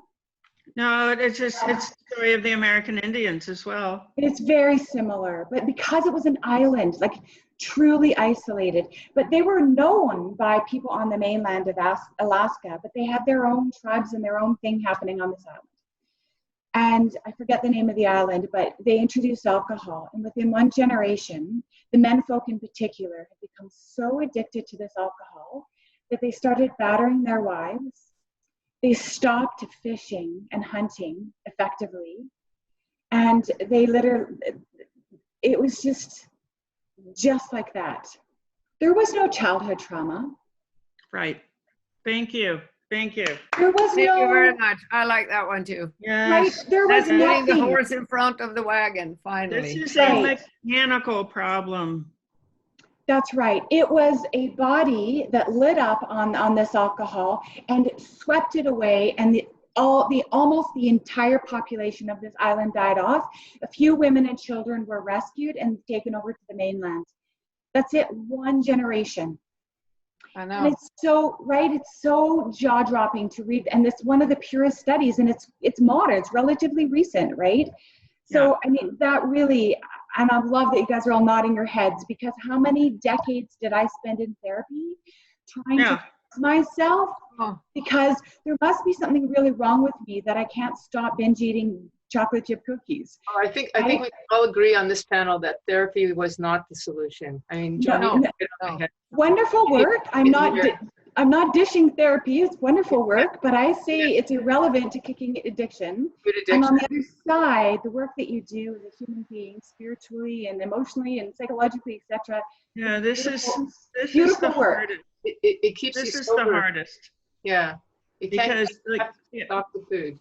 No, it's the story of the American Indians as well. It's very similar, but because it was an island, like truly isolated, but they were known by people on the mainland of Alaska, but they had their own tribes and their own thing happening on this island. And I forget the name of the island, but they introduced alcohol. And within one generation, the menfolk in particular had become so addicted to this alcohol that they started battering their wives. They stopped fishing and hunting effectively. And they literally, it was just like that. There was no childhood trauma. Right. Thank you. Thank you. There was Thank no. you very much. I like that one too. Yes. Right. There was That's putting nothing. the horse in front of the wagon, finally. This is Right. a mechanical problem. That's right. It was a body that lit up on this alcohol and swept it away, and almost the entire population of this island died off. A few women and children were rescued and taken over to the mainland. That's it. One generation. I know. And it's so right. It's so jaw-dropping to read, and it's one of the purest studies, and it's modern. It's relatively recent, right? So I mean, that really, and I love that you guys are all nodding your heads, because how many decades did I spend in therapy trying to fix myself? Because there must be something really wrong with me that I can't stop binge eating chocolate chip cookies. Oh, I think we can all agree on this panel that therapy was not the solution. I mean, Joan, wonderful work. I'm not dishing therapy. It's wonderful work, but I say it's irrelevant to kicking addiction. And on the other side, the work that you do as a human being, spiritually and emotionally and psychologically, etc. Yeah, this is beautiful the work. hardest. It keeps you sober. The hardest. Yeah, because stop the food.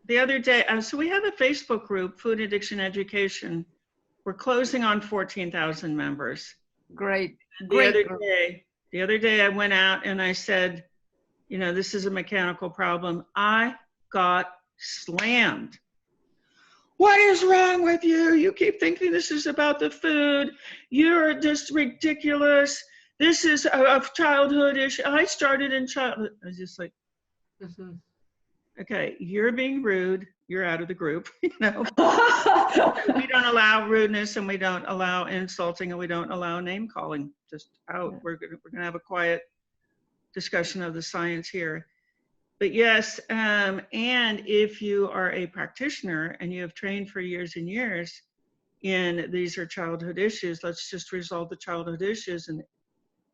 The other day, so we have a Facebook group, Food Addiction Education. We're closing on 14,000 members. Great. The other day I went out and I said, you know, this is a mechanical problem. I got slammed. What is wrong with you? You keep thinking this is about the food. You're just ridiculous. This is a childhood issue. I started in childhood. I was just like, okay, you're being rude. You're out of the group. You know, we don't allow rudeness, and we don't allow insulting, and we don't allow name calling. Just out. We're gonna have a quiet discussion of the science here. But yes, and if you are a practitioner and you have trained for years and years in these are childhood issues, let's just resolve the childhood issues, and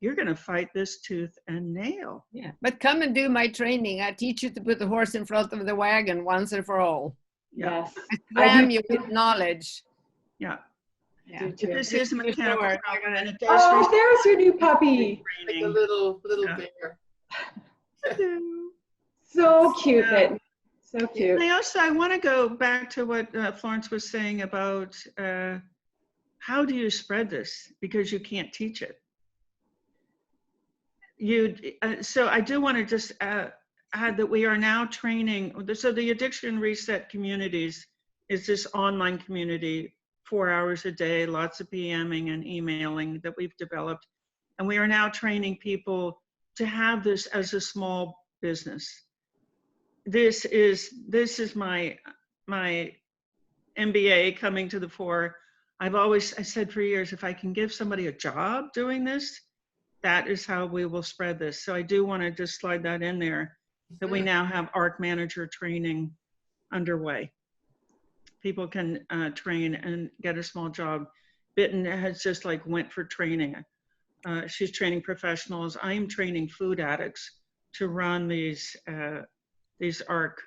you're going to fight this tooth and nail. Yeah, but come and do my training. I teach you to put the horse in front of the wagon once and for all. Yes. I cram you with knowledge. Yeah. Yeah. This is a mechanical problem, and it does. Oh, there's your new puppy. Like a little bear. So cute, Bitten. So cute. I want to go back to what Florence was saying about how do you spread this, because you can't teach it. So I do want to just add that we are now training. So the Addiction Reset Communities is this online community, 4 hours a day, lots of PMing and emailing that we've developed. And we are now training people to have this as a small business. This is my MBA coming to the fore. I said for years, if I can give somebody a job doing this, that is how we will spread this. So I do want to just slide that in there, that we now have ARC manager training underway. People can train and get a small job. Bitten has just like went for training. She's training professionals. I am training food addicts to run these ARC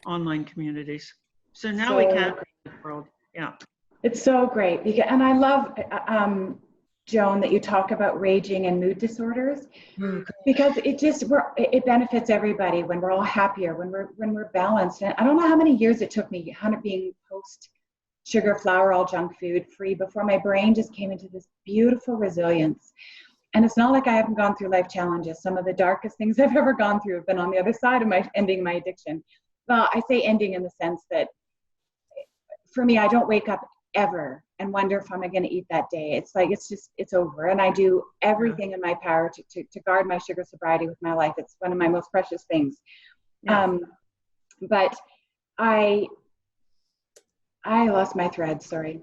online communities. So now we can the world. Yeah. It's so great. And I love, Joan, that you talk about raging and mood disorders, because it benefits everybody when we're all happier, when we're balanced. And I don't know how many years it took me, being post sugar, flour, all junk food free, before my brain just came into this beautiful resilience. And it's not like I haven't gone through life challenges. Some of the darkest things I've ever gone through have been on the other side of ending my addiction. Well, I say ending in the sense that for me, I don't wake up ever and wonder if I'm going to eat that day. It's like, it's over. And I do everything in my power to guard my sugar sobriety with my life. It's one of my most precious things. Yeah. But I lost my thread, sorry.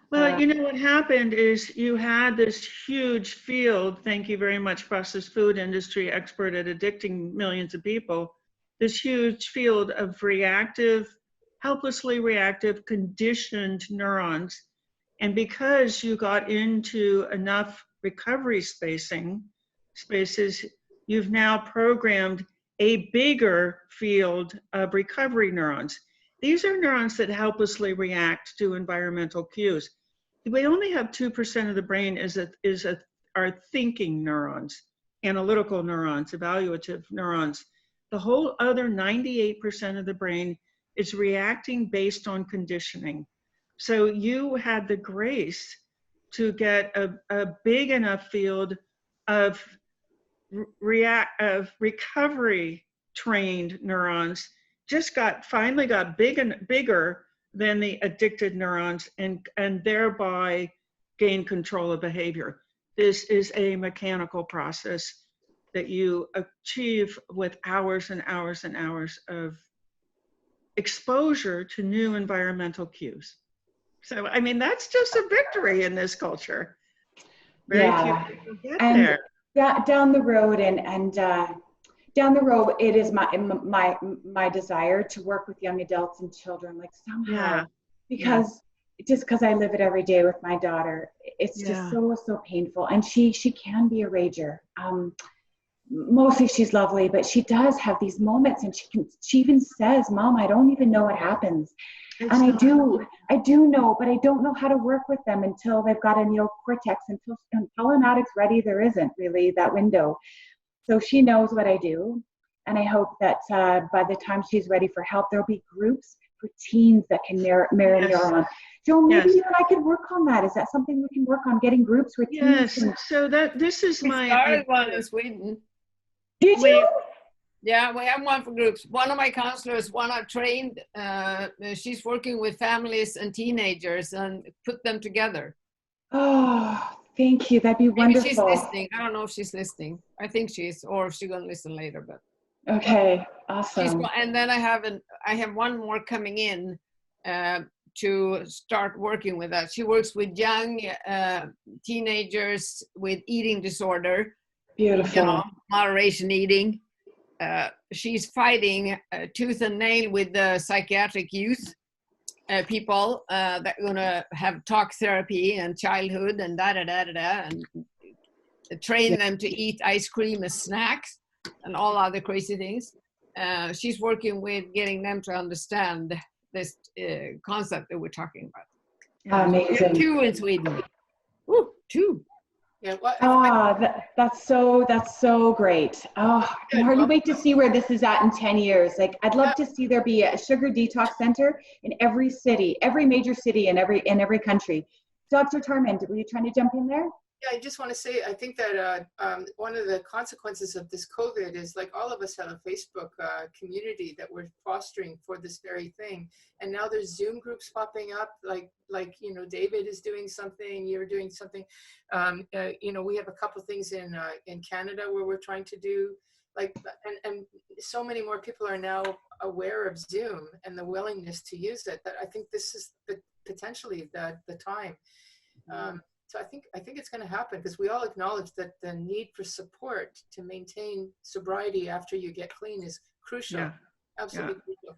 Well, you know what happened is you had this huge field, thank you very much, processed food industry expert at addicting millions of people, this huge field of helplessly reactive, conditioned neurons. And because you got into enough recovery spaces, you've now programmed a bigger field of recovery neurons. These are neurons that helplessly react to environmental cues. We only have 2% of the brain is a are thinking neurons, analytical neurons, evaluative neurons. The whole other 98% of the brain is reacting based on conditioning. So you had the grace to get a big enough field of recovery trained neurons, just finally got bigger than the addicted neurons, and thereby gain control of behavior. This is a mechanical process that you achieve with hours and hours and hours of exposure to new environmental cues. So, I mean, that's just a victory in this culture. Very few people get there. Yeah, down the road down the road, it is my desire to work with young adults and children, like somehow, because I live it every day with my daughter. It's just so painful, and she can be a rager. Mostly she's lovely, but she does have these moments, and she even says, "Mom, I don't even know what happens." And I do know, but I don't know how to work with them until they've got a neocortex. Until an addict's ready, there isn't really that window. So she knows what I do. And I hope that by the time she's ready for help, there'll be groups for teens that can mirror neuron. Joan, maybe you and I could work on that. Is that something we can work on, getting groups where teens? Yes, so this is we started one in Sweden. Did you? Yeah, we have one for groups. One of my counselors, one I've trained, she's working with families and teenagers and put them together. Oh, thank you. That'd be wonderful. Maybe she's listening. I don't know if she's listening. I think she is, or if she's going to listen later. But okay, awesome. And then I have one more coming in to start working with that. She works with young teenagers with eating disorder. Beautiful. Moderation eating. She's fighting tooth and nail with the psychiatric youth people that are going to have talk therapy and childhood and and train them to eat ice cream as snacks and all other crazy things. She's working with getting them to understand this concept that we're talking about. Amazing. 2 in Sweden. Ooh, 2. Yeah, that's so great. Oh, I can hardly wait to see where this is at in 10 years. Like, I'd love to see there be a sugar detox center in every city, every major city in every country. Dr. Tarman, were you trying to jump in there? Yeah, I just want to say, I think that one of the consequences of this COVID is, like, all of us have a Facebook community that we're fostering for this very thing. And now there's Zoom groups popping up, like David is doing something, you're doing something. We have a couple things in Canada where we're trying to do, and so many more people are now aware of Zoom and the willingness to use it, that I think this is potentially the time. So I think it's going to happen, because we all acknowledge that the need for support to maintain sobriety after you get clean is crucial. Yeah. Absolutely crucial.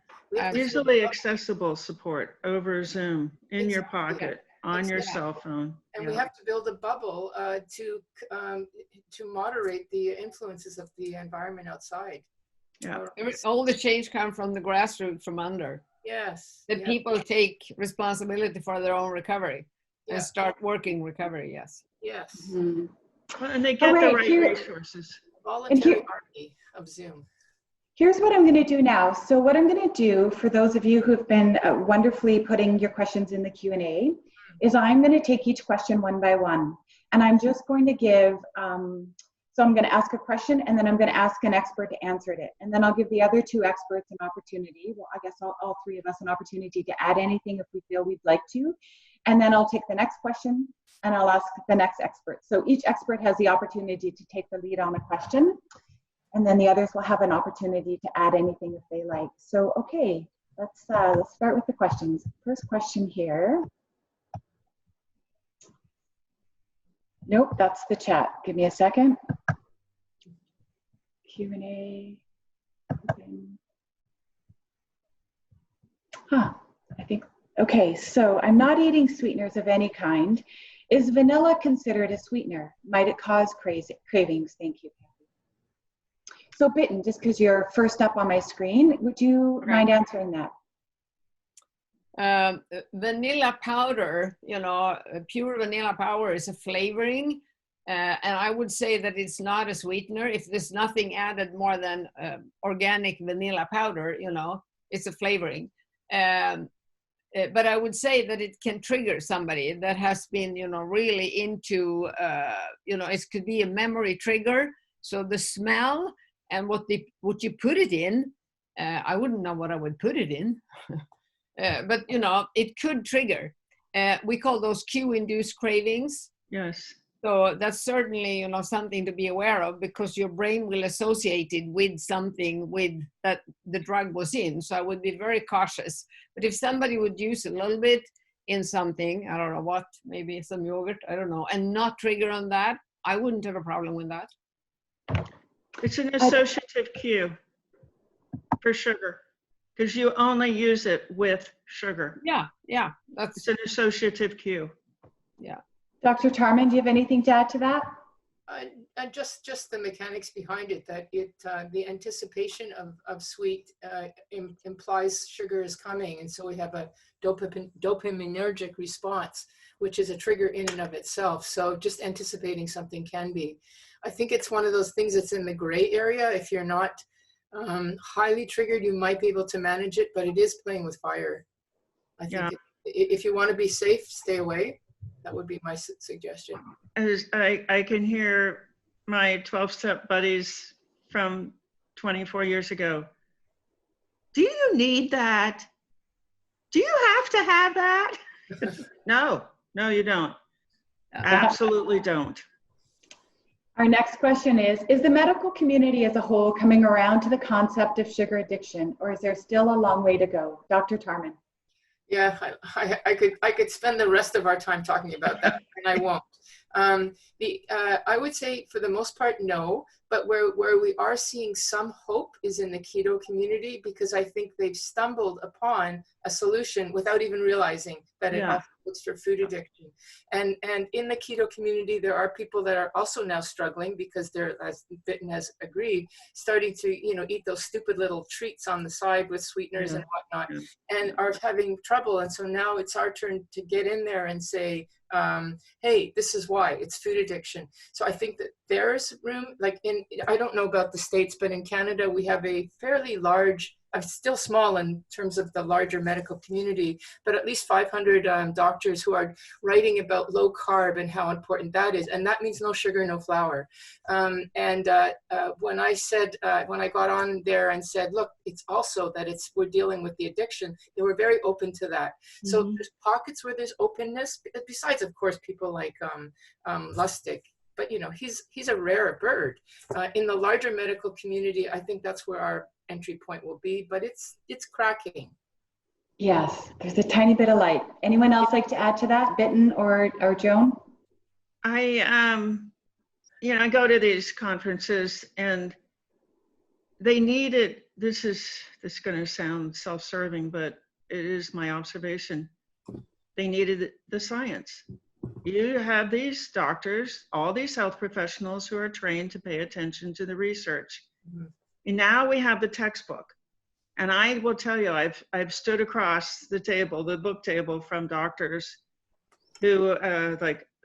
Easily accessible support over Zoom, in your pocket, on your cell phone. And we have to build a bubble to moderate the influences of the environment outside. Yeah. All the change comes from the grassroots, from under. Yes. That people take responsibility for their own recovery. And start working recovery, yes. Mm-hmm. Well, and they get the right resources. Voluntary army of Zoom. Here's what I'm going to do now. So what I'm going to do, for those of you who've been wonderfully putting your questions in the Q&A, is I'm going to take each question one by one. And I'm just going to give, so I'm going to ask a question, and then I'm going to ask an expert to answer it. And then I'll give the other 2 experts an opportunity. Well, I guess all 3 of us an opportunity to add anything if we feel we'd like to. And then I'll take the next question, and I'll ask the next expert. So each expert has the opportunity to take the lead on a question, and then the others will have an opportunity to add anything if they like. So, okay, let's start with the questions. First question here. Nope, that's the chat. Give me a second. Q&A. I think. Okay, so I'm not eating sweeteners of any kind. Is vanilla considered a sweetener? Might it cause cravings? Thank you. So Bitten, just because you're first up on my screen, would you mind answering that? Vanilla powder, pure vanilla powder is a flavoring. And I would say that it's not a sweetener. If there's nothing added more than organic vanilla powder, you know, it's a flavoring. But I would say that it can trigger somebody that has been, you know, really into, you know, it could be a memory trigger. So the smell and what you put it in, I wouldn't know what I would put it in, but, you know, it could trigger. We call those cue-induced cravings. Yes. So that's certainly, you know, something to be aware of, because your brain will associate it with something with that the drug was in. So I would be very cautious. But if somebody would use a little bit in something, I don't know what, maybe some yogurt, I don't know, and not trigger on that, I wouldn't have a problem with that. It's an associative cue for sugar, because you only use it with sugar. Yeah, It's an associative cue. Yeah. Dr. Tarman, do you have anything to add to that? Just the mechanics behind it, that the anticipation of sweet implies sugar is coming, and so we have a dopaminergic response, which is a trigger in and of itself. So just anticipating something can be. I think it's one of those things that's in the gray area. If you're not highly triggered, you might be able to manage it, but it is playing with fire. I think if you want to be safe, stay away. That would be my suggestion. As I can hear my 12-step buddies from 24 years ago. Do you need that? Do you have to have that? No, you don't. Absolutely don't. Our next question is the medical community as a whole coming around to the concept of sugar addiction, or is there still a long way to go? Dr. Tarman. Yeah, I could spend the rest of our time talking about that, and I won't. I would say for the most part, no, but where we are seeing some hope is in the keto community, because I think they've stumbled upon a solution without even realizing that it also looks for food addiction. And in the keto community, there are people that are also now struggling because they're, as Bitten has agreed, starting to, you know, eat those stupid little treats on the side with sweeteners and whatnot, and are having trouble. And so now it's our turn to get in there and say, hey, this is why, it's food addiction. So I think that there's room, like I don't know about the States, but in Canada, we have a fairly large, still small in terms of the larger medical community, but at least 500 doctors who are writing about low carb and how important that is. And that means no sugar, no flour. When I said, when I got on there and said, look, it's also that we're dealing with the addiction, they were very open to that. Mm-hmm. So there's pockets where there's openness, besides, of course, people like Lustig. But, you know, he's a rare bird. In the larger medical community, I think that's where our entry point will be, but it's cracking. Yes, there's a tiny bit of light. Anyone else like to add to that, Bitten or Joan? I go to these conferences and they needed, this is going to sound self-serving, but it is my observation. They needed the science. You have these doctors, all these health professionals who are trained to pay attention to the research. Mm-hmm. And now we have the textbook. And I will tell you, I've stood across the table, the book table, from doctors who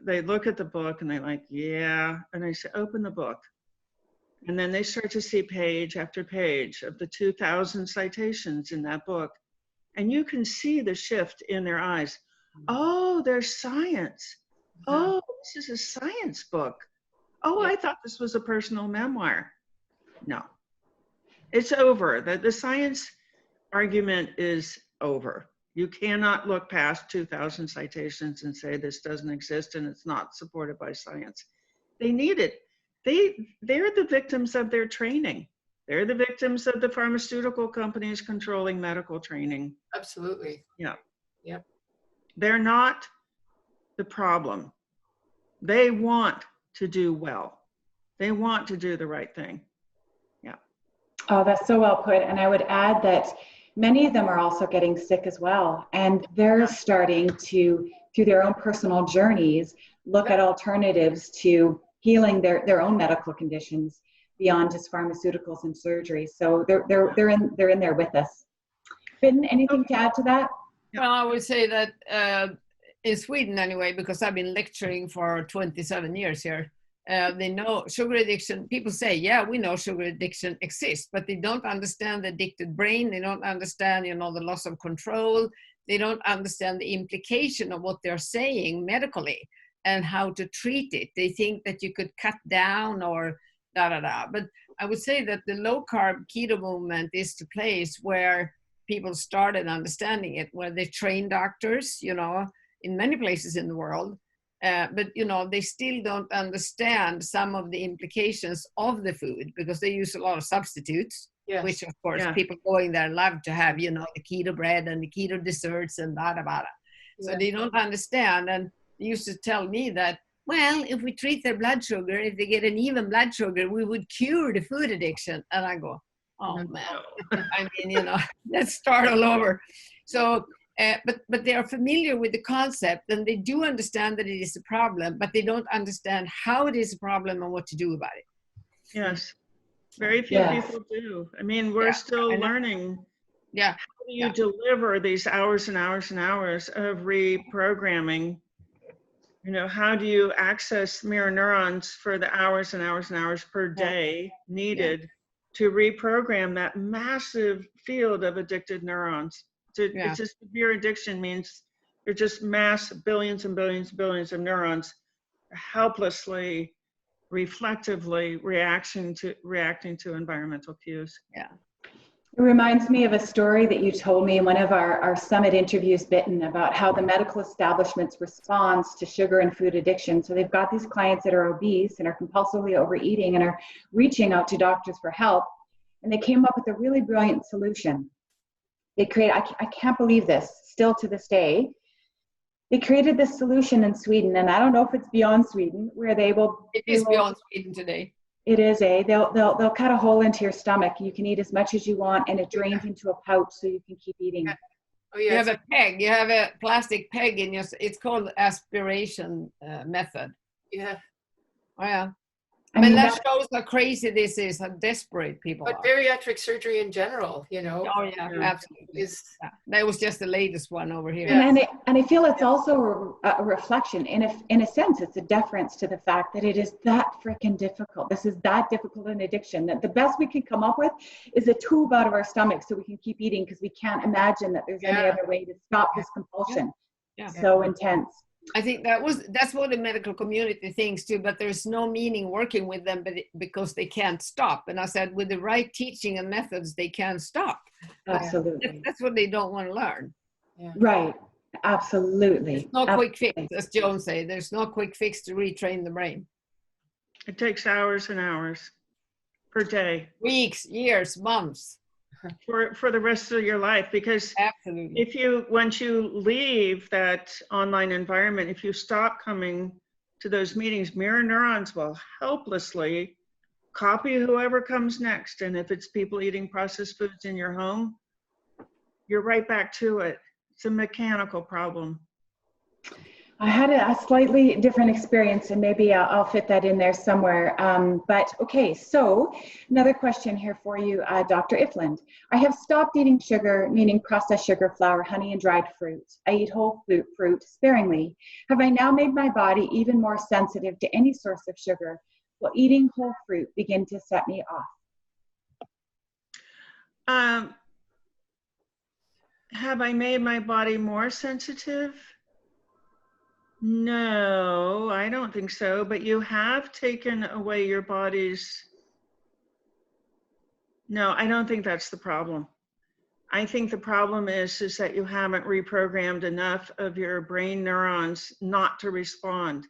they look at the book and they're like, yeah. And I say, open the book. And then they start to see page after page of the 2,000 citations in that book. And you can see the shift in their eyes. Oh, there's science. Oh, this is a science book. Oh, I thought this was a personal memoir. No, it's over. The science argument is over. You cannot look past 2,000 citations and say this doesn't exist and it's not supported by science. They need it. They're the victims of their training. They're the victims of the pharmaceutical companies controlling medical training. Absolutely. Yeah. Yep. They're not the problem. They want to do well. They want to do the right thing. Yeah. Oh, that's so well put. And I would add that many of them are also getting sick as well. And they're starting to, through their own personal journeys, look at alternatives to healing their own medical conditions beyond just pharmaceuticals and surgery. So they're in there with us. Bitten, anything to add to that? Well, I would say that in Sweden anyway, because I've been lecturing for 27 years here, They know sugar addiction. People say, yeah, we know sugar addiction exists, but they don't understand the addicted brain. They don't understand, the loss of control. They don't understand the implication of what they're saying medically and how to treat it. They think that you could cut down or da-da-da. But I would say that the low-carb keto movement is the place where people started understanding it, where they train doctors, in many places in the world. But they still don't understand some of the implications of the food because they use a lot of substitutes, yes. Which of course people going there love to have, the keto bread and the keto desserts and bada. So they don't understand. And they used to tell me that, well, if we treat their blood sugar, if they get an even blood sugar, we would cure the food addiction. And I go, oh man, I mean, let's start all over. So. But they are familiar with the concept and they do understand that it is a problem, but they don't understand how it is a problem and what to do about it. Yes, very few people do. I mean, we're still learning. Yeah. How do you deliver these hours and hours and hours of reprogramming? How do you access mirror neurons for the hours and hours and hours per day needed to reprogram that massive field of addicted neurons? It's just severe addiction means they're just mass billions and billions and billions of neurons helplessly, reflectively reacting to environmental cues. Yeah. It reminds me of a story that you told me in one of our summit interviews, Bitten, about how the medical establishment's response to sugar and food addiction. So they've got these clients that are obese and are compulsively overeating and are reaching out to doctors for help. And they came up with a really brilliant solution. They created, I can't believe this, still to this day, they created this solution in Sweden, and I don't know if it's beyond Sweden, where they will... It is beyond Sweden today. It is, they'll cut a hole into your stomach. You can eat as much as you want, and it drains into a pouch so you can keep eating. Oh, yeah, you have a peg, you have a plastic peg in your, it's called aspiration method. Yeah. Oh, yeah. I mean, that shows how crazy this is, how desperate people are. But beriatric surgery in general, Oh, yeah, absolutely. That was just the latest one over here. And I feel it's also a reflection. In a sense, it's a deference to the fact that it is that freaking difficult. This is that difficult an addiction that the best we can come up with is a tube out of our stomach so we can keep eating because we can't imagine that there's any other way to stop this compulsion. So intense. I think that's what the medical community thinks too, but there's no meaning working with them because they can't stop. And I said, with the right teaching and methods, they can stop. Absolutely. That's what they don't want to learn. Yeah. Right. Absolutely. There's no quick fix, as Joan said. There's no quick fix to retrain the brain. It takes hours and hours per day. Weeks, years, months. For the rest of your life, because absolutely, once you leave that online environment, if you stop coming to those meetings, mirror neurons will helplessly copy whoever comes next. And if it's people eating processed foods in your home, you're right back to it. It's a mechanical problem. I had a slightly different experience, and maybe I'll fit that in there somewhere. But okay, so another question here for you, Dr. Ifland. I have stopped eating sugar, meaning processed sugar, flour, honey, and dried fruit. I eat whole fruit sparingly. Have I now made my body even more sensitive to any source of sugar? Will eating whole fruit begin to set me off? Have I made my body more sensitive? No, I don't think so, but you have taken away your body's... No, I don't think that's the problem. I think the problem is that you haven't reprogrammed enough of your brain neurons not to respond.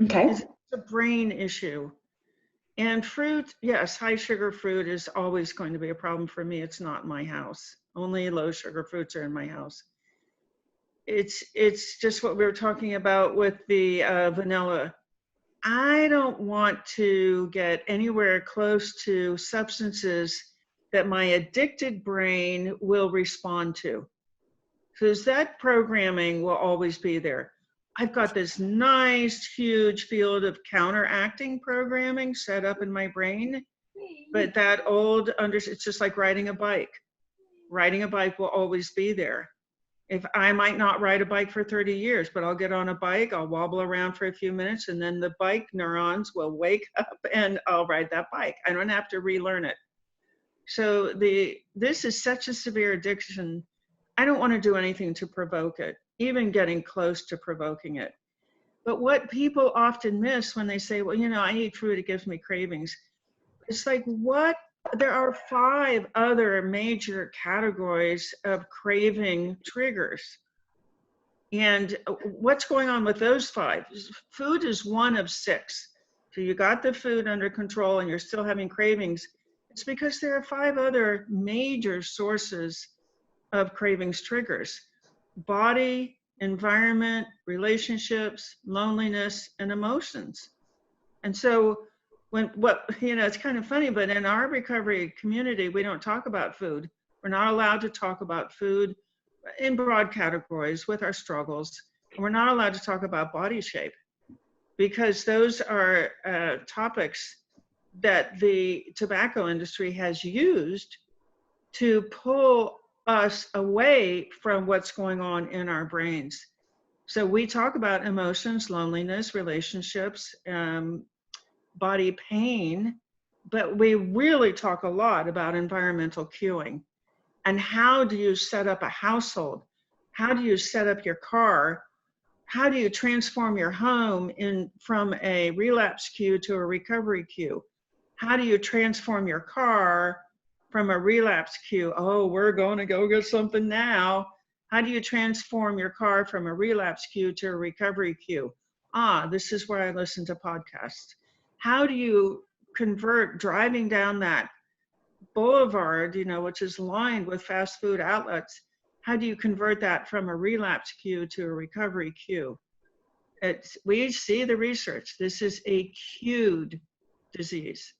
Okay. It's a brain issue. And fruit, yes, high sugar fruit is always going to be a problem for me. It's not in my house. Only low sugar fruits are in my house. It's just what we were talking about with the vanilla. I don't want to get anywhere close to substances that my addicted brain will respond to, because that programming will always be there. I've got this nice, huge field of counteracting programming set up in my brain, but that old, it's just like riding a bike. Riding a bike will always be there. If I might not ride a bike for 30 years, but I'll get on a bike, I'll wobble around for a few minutes, and then the bike neurons will wake up and I'll ride that bike. I don't have to relearn it. So this is such a severe addiction. I don't want to do anything to provoke it, even getting close to provoking it. But what people often miss when they say, well, you know, I eat fruit, it gives me cravings. It's like, what? There are 5 other major categories of craving triggers. And what's going on with those 5? Food is one of 6. So you got the food under control and you're still having cravings. It's because there are 5 other major sources of cravings triggers: body, environment, relationships, loneliness, and emotions. And so it's kind of funny, but in our recovery community, we don't talk about food. We're not allowed to talk about food in broad categories with our struggles. And we're not allowed to talk about body shape, because those are topics that the tobacco industry has used to pull us away from what's going on in our brains. So we talk about emotions, loneliness, relationships, body pain, but we really talk a lot about environmental cueing. And how do you set up a household? How do you set up your car? How do you transform your home from a relapse cue to a recovery cue? How do you transform your car from a relapse cue? Oh, we're going to go get something now. How do you transform your car from a relapse cue to a recovery cue? This is where I listen to podcasts. How do you convert driving down that boulevard, which is lined with fast food outlets? How do you convert that from a relapse cue to a recovery cue? We see the research. This is a cued disease.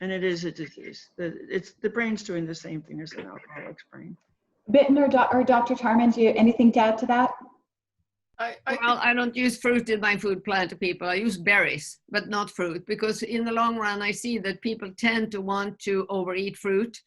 And it is a disease. The brain's doing the same thing as an alcoholic's brain. Bitten or Dr. Tarman, do you have anything to add to that? I don't use fruit in my food plan to people. I use berries, but not fruit, because in the long run, I see that people tend to want to overeat fruit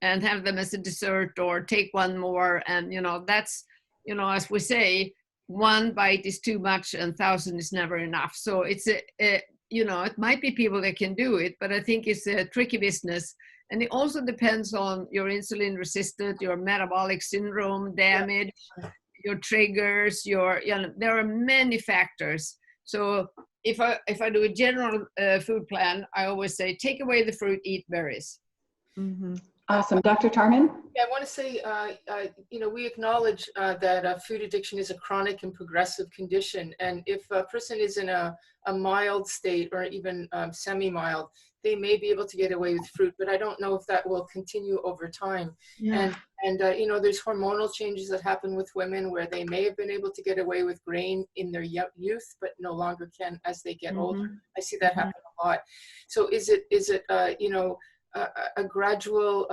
and have them as a dessert or take one more. And, that's, as we say, 1 bite is too much and 1,000 is never enough. So it's it might be people that can do it, but I think it's a tricky business. And it also depends on your insulin resistant, your metabolic syndrome damage, your triggers, there are many factors. So if I do a general food plan, I always say, take away the fruit, eat berries. Mm-hmm. Awesome. Dr. Tarman? Yeah, I want to say, we acknowledge that food addiction is a chronic and progressive condition. And if a person is in a mild state or even semi-mild, they may be able to get away with fruit, but I don't know if that will continue over time. Yeah. And there's hormonal changes that happen with women where they may have been able to get away with grain in their youth, but no longer can as they get older. I see that happen a lot. So is it a gradual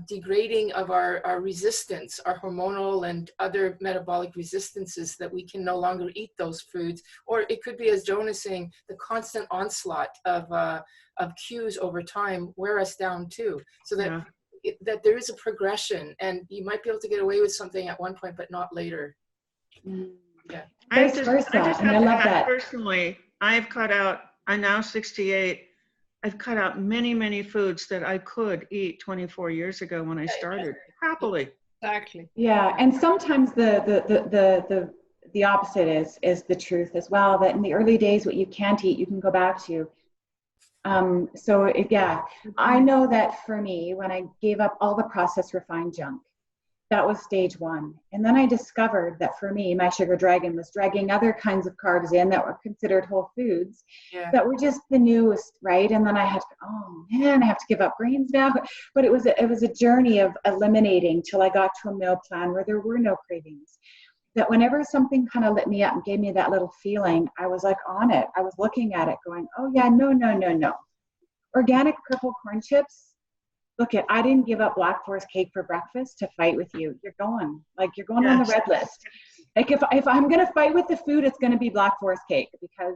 degrading of our resistance, our hormonal and other metabolic resistances, that we can no longer eat those foods? Or it could be, as Joan is saying, the constant onslaught of cues over time wear us down too, so that that there is a progression, and you might be able to get away with something at one point, but not later. Yeah. I just have to add, personally, I've cut out, I'm now 68, I've cut out many, many foods that I could eat 24 years ago when I started, happily. Exactly. Yeah, and sometimes the opposite is the truth as well, that in the early days, what you can't eat, you can go back to. I know that for me, when I gave up all the processed refined junk, that was stage 1. And then I discovered that for me, my sugar dragon was dragging other kinds of carbs in that were considered whole foods that were just the newest, right? And then I had to, oh man, I have to give up grains now. But it was a journey of eliminating till I got to a meal plan where there were no cravings. That whenever something kind of lit me up and gave me that little feeling, I was like on it. I was looking at it going, oh yeah, no. Organic purple corn chips. Look, I didn't give up Black Forest cake for breakfast to fight with you. You're going on the red list. Like if I'm going to fight with the food, it's going to be Black Forest cake, because,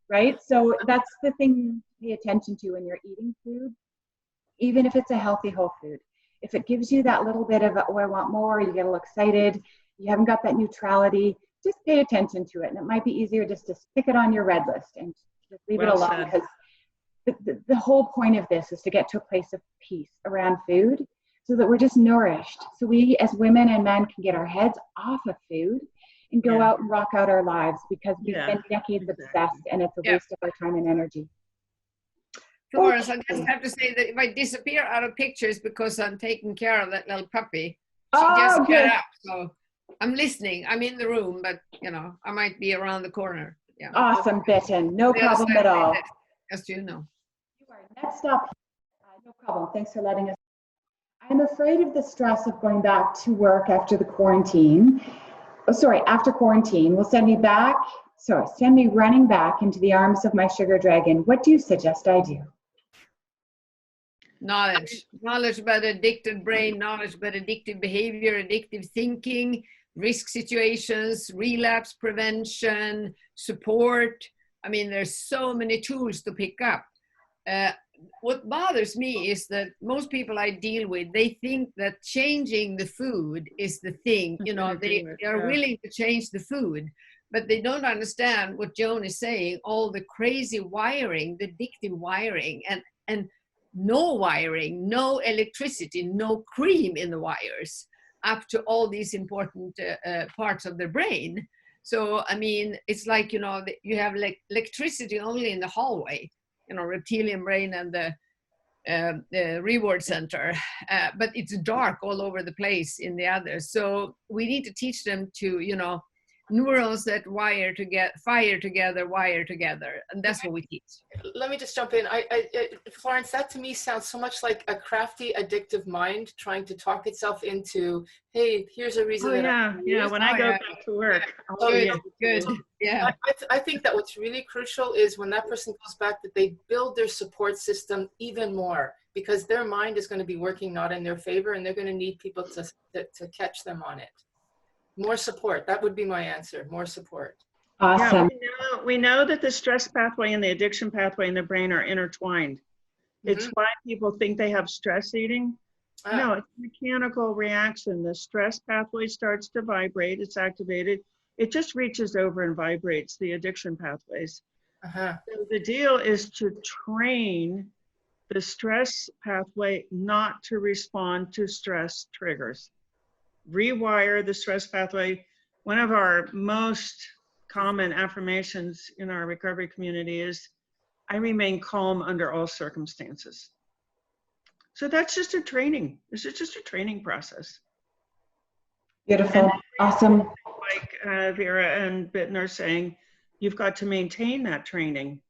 right? So that's the thing to pay attention to when you're eating food, even if it's a healthy whole food. If it gives you that little bit of, oh, I want more, you get a little excited, you haven't got that neutrality, just pay attention to it. And it might be easier just to stick it on your red list and just leave it alone, because the whole point of this is to get to a place of peace around food so that we're just nourished. So we as women and men can get our heads off of food and go out and rock out our lives, because we've been decades obsessed, and it's a waste of our time and energy. Florence, I just have to say that if I disappear out of pictures because I'm taking care of that little puppy, she just got up. So I'm listening. I'm in the room, but you know, I might be around the corner. Yeah. Awesome, Bitten. No problem at all. Just you know. You are next up. No problem. Thanks for letting us. I'm afraid of the stress of going back to work after the quarantine. Oh, sorry, after quarantine will send me running back into the arms of my sugar dragon. What do you suggest I do? Knowledge about addicted brain, knowledge about addictive behavior, addictive thinking, risk situations, relapse prevention, support. I mean, there's so many tools to pick up. What bothers me is that most people I deal with, they think that changing the food is the thing. You know, they are willing to change the food, but they don't understand what Joan is saying, all the crazy wiring, the addictive wiring, and no wiring, no electricity, no cream in the wires up to all these important parts of the brain. So, I mean, it's like, you know, you have electricity only in the hallway, you know, reptilian brain and the reward center, but it's dark all over the place in the others. So we need to teach them to, you know, neurons that fire together, and that's what we teach. Let me just jump in. Florence, that to me sounds so much like a crafty, addictive mind trying to talk itself into, hey, here's a reason. When I go back to work. Good. Yeah. I think that what's really crucial is when that person goes back, that they build their support system even more, because their mind is going to be working not in their favor, and they're going to need people to catch them on it. More support. That would be my answer. More support. Awesome. Yeah, we know that the stress pathway and the addiction pathway in the brain are intertwined. It's why people think they have stress eating. No, it's a mechanical reaction. The stress pathway starts to vibrate. It's activated. It just reaches over and vibrates the addiction pathways. So the deal is to train the stress pathway not to respond to stress triggers. Rewire the stress pathway. One of our most common affirmations in our recovery community is, I remain calm under all circumstances. So that's just a training. This is just a training process. Beautiful. Awesome. Like Vera and Bitten are saying, you've got to maintain that training,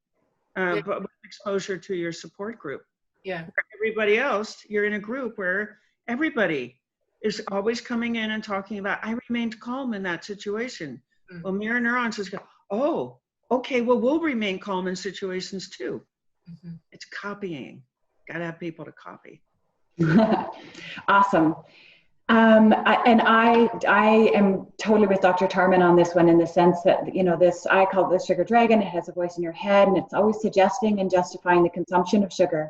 but with exposure to your support group. Yeah. For everybody else, you're in a group where everybody is always coming in and talking about, I remained calm in that situation. Well, mirror neurons is, oh, okay, well, we'll remain calm in situations too. It's copying. Got to have people to copy. Awesome. I am totally with Dr. Tarman on this one, in the sense that, you know, I call this sugar dragon. It has a voice in your head, and it's always suggesting and justifying the consumption of sugar.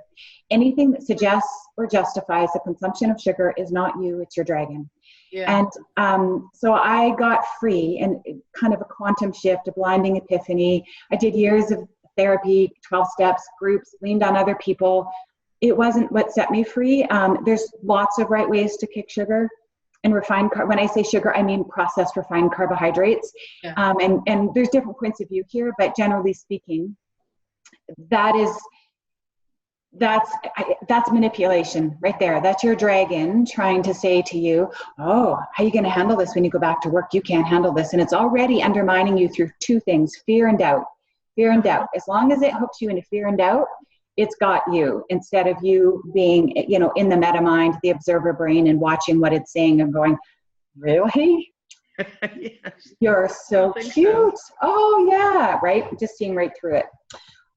Anything that suggests or justifies the consumption of sugar is not you, it's your dragon. Yeah. And so I got free, and kind of a quantum shift, a blinding epiphany. I did years of therapy, 12 steps, groups, leaned on other people. It wasn't what set me free. There's lots of right ways to kick sugar and refined. When I say sugar, I mean processed refined carbohydrates. Yeah. And there's different points of view here, but generally speaking, that's manipulation right there. That's your dragon trying to say to you, oh, how are you going to handle this when you go back to work? You can't handle this. And it's already undermining you through two things: fear and doubt. Fear and doubt. As long as it hooks you into fear and doubt, it's got you, instead of you being, you know, in the meta mind, the observer brain, and watching what it's saying and going, really? Yes. You're so cute. So. Oh yeah, right? Just seeing right through it.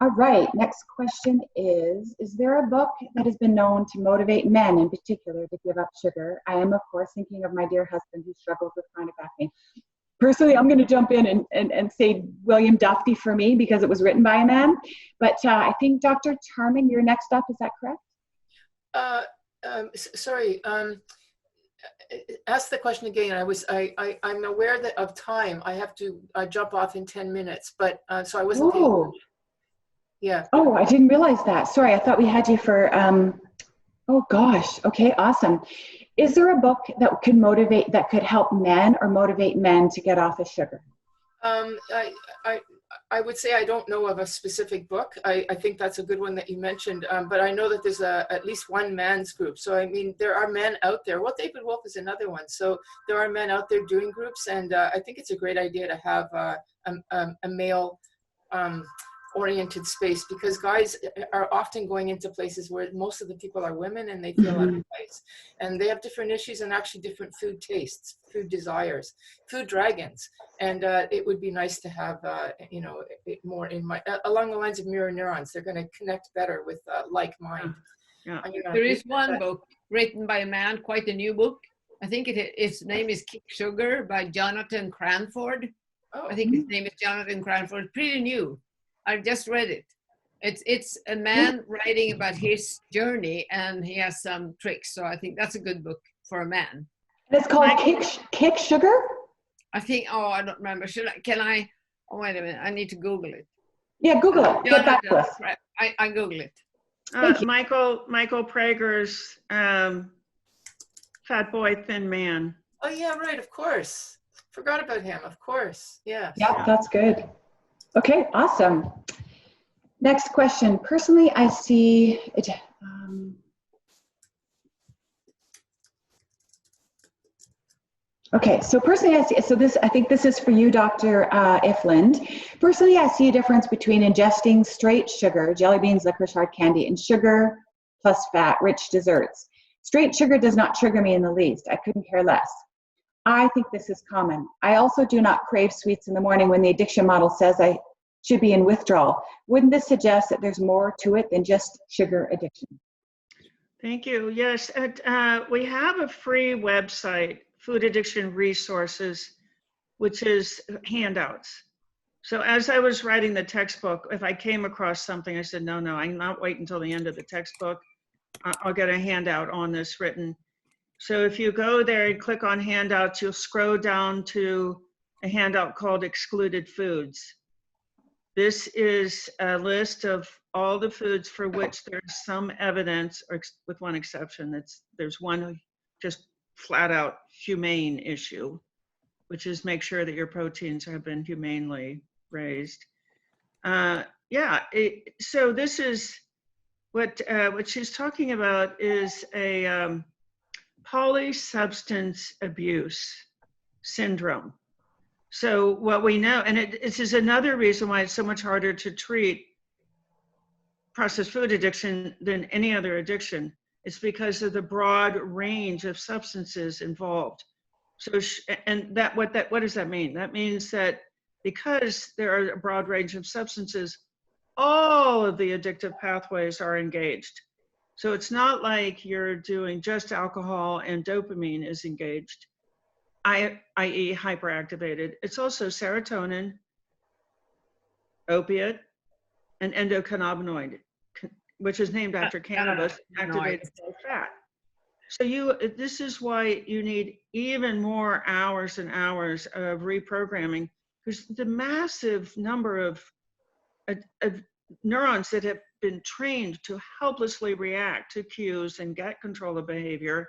All right, next question is there a book that has been known to motivate men in particular to give up sugar? I am, of course, thinking of my dear husband who struggles with chronic acne. Personally, I'm going to jump in and say William Duffy for me, because it was written by a man. But I think Dr. Tarman, you're next up. Is that correct? Sorry. Ask the question again. I'm aware that of time. I have to jump off in 10 minutes, but so I wasn't. Yeah. Oh, I didn't realize that. Sorry, I thought we had you for. Oh gosh. Okay, awesome. Is there a book that could help men or motivate men to get off of sugar? I would say I don't know of a specific book. I think that's a good one that you mentioned, but I know that there's at least one man's group. So I mean, there are men out there. Well, David Wolf is another one. So there are men out there doing groups, and I think it's a great idea to have a male oriented space, because guys are often going into places where most of the people are women and they feel out of place, and they have different issues and actually different food tastes, food desires, food dragons, and it would be nice to have you know, more in my along the lines of mirror neurons. They're going to connect better with like mind. Yeah. There is one book written by a man, quite a new book. I think its name is Kick Sugar by Jonathan Cranford. I think his name is Jonathan Cranford. Pretty new. I just read it. It's a man writing about his journey, and he has some tricks. So I think that's a good book for a man. And it's called Kick Sugar? I think, oh, I don't remember. Can I, oh, wait a minute. I need to Google it. Yeah, Google it. Get back to us. I Google it. Michael Prager's Fat Boy, Thin Man. Oh yeah, right, of course. Forgot about him, of course. Yeah. Yeah, that's good. Okay, awesome. Next question. Personally, I see it. Okay, so personally, I see. So I think this is for you, Dr. Ifland. Personally, I see a difference between ingesting straight sugar, jelly beans, licorice, hard candy, and sugar plus fat, rich desserts. Straight sugar does not trigger me in the least. I couldn't care less. I think this is common. I also do not crave sweets in the morning when the addiction model says I should be in withdrawal. Wouldn't this suggest that there's more to it than just sugar addiction? Thank you. Yes, we have a free website, Food Addiction Resources, which is handouts. So as I was writing the textbook, if I came across something, I said, no, I'm not waiting until the end of the textbook. I'll get a handout on this written. So if you go there and click on handouts, you'll scroll down to a handout called Excluded Foods. This is a list of all the foods for which there's some evidence, or with one exception, there's one just flat out humane issue, which is make sure that your proteins have been humanely raised. So this is what she's talking about is a polysubstance abuse syndrome. So what we know, and this is another reason why it's so much harder to treat processed food addiction than any other addiction, is because of the broad range of substances involved. So, what does that mean? That means that because there are a broad range of substances, all of the addictive pathways are engaged. So it's not like you're doing just alcohol and dopamine is engaged, i.e. hyperactivated. It's also serotonin, opiate, and endocannabinoid, which is named after cannabis, activated fat. So this is why you need even more hours and hours of reprogramming, because the massive number of neurons that have been trained to helplessly react to cues and get control of behavior.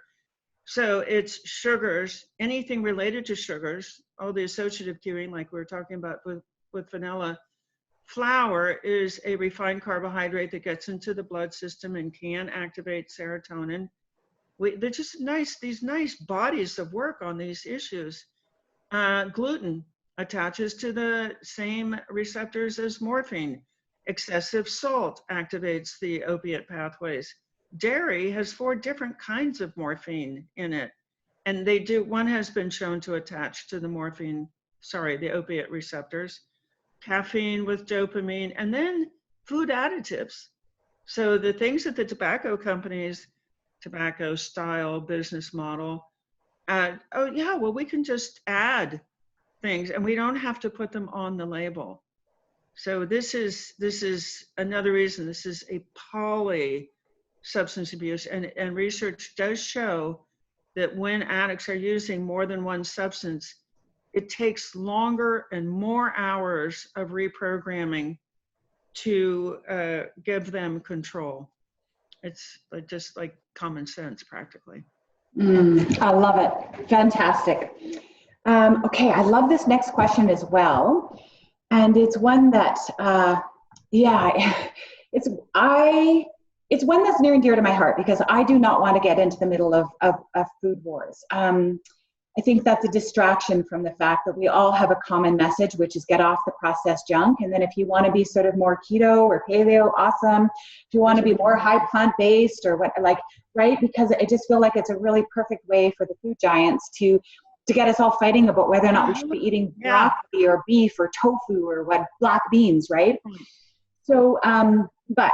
So it's sugars, anything related to sugars, all the associative cueing like we were talking about with vanilla. Flour is a refined carbohydrate that gets into the blood system and can activate serotonin. They're just these nice bodies of work on these issues. Gluten attaches to the same receptors as morphine. Excessive salt activates the opiate pathways. Dairy has 4 different kinds of morphine in it. And one has been shown to attach to the opiate receptors. Caffeine with dopamine, and then food additives. So the things that the tobacco companies, tobacco style business model, we can just add things and we don't have to put them on the label. So this is another reason this is a substance abuse. And research does show that when addicts are using more than one substance, it takes longer and more hours of reprogramming to give them control. It's just like common sense, practically. I love it. Fantastic. Okay, I love this next question as well. And it's one that, it's one that's near and dear to my heart, because I do not want to get into the middle of food wars. I think that's a distraction from the fact that we all have a common message, which is get off the processed junk. And then if you want to be sort of more keto or paleo, awesome. If you want to be more high plant-based or what, like, right? Because I just feel like it's a really perfect way for the food giants to get us all fighting about whether or not we should be eating broccoli or beef or tofu or what, black beans, right? So, but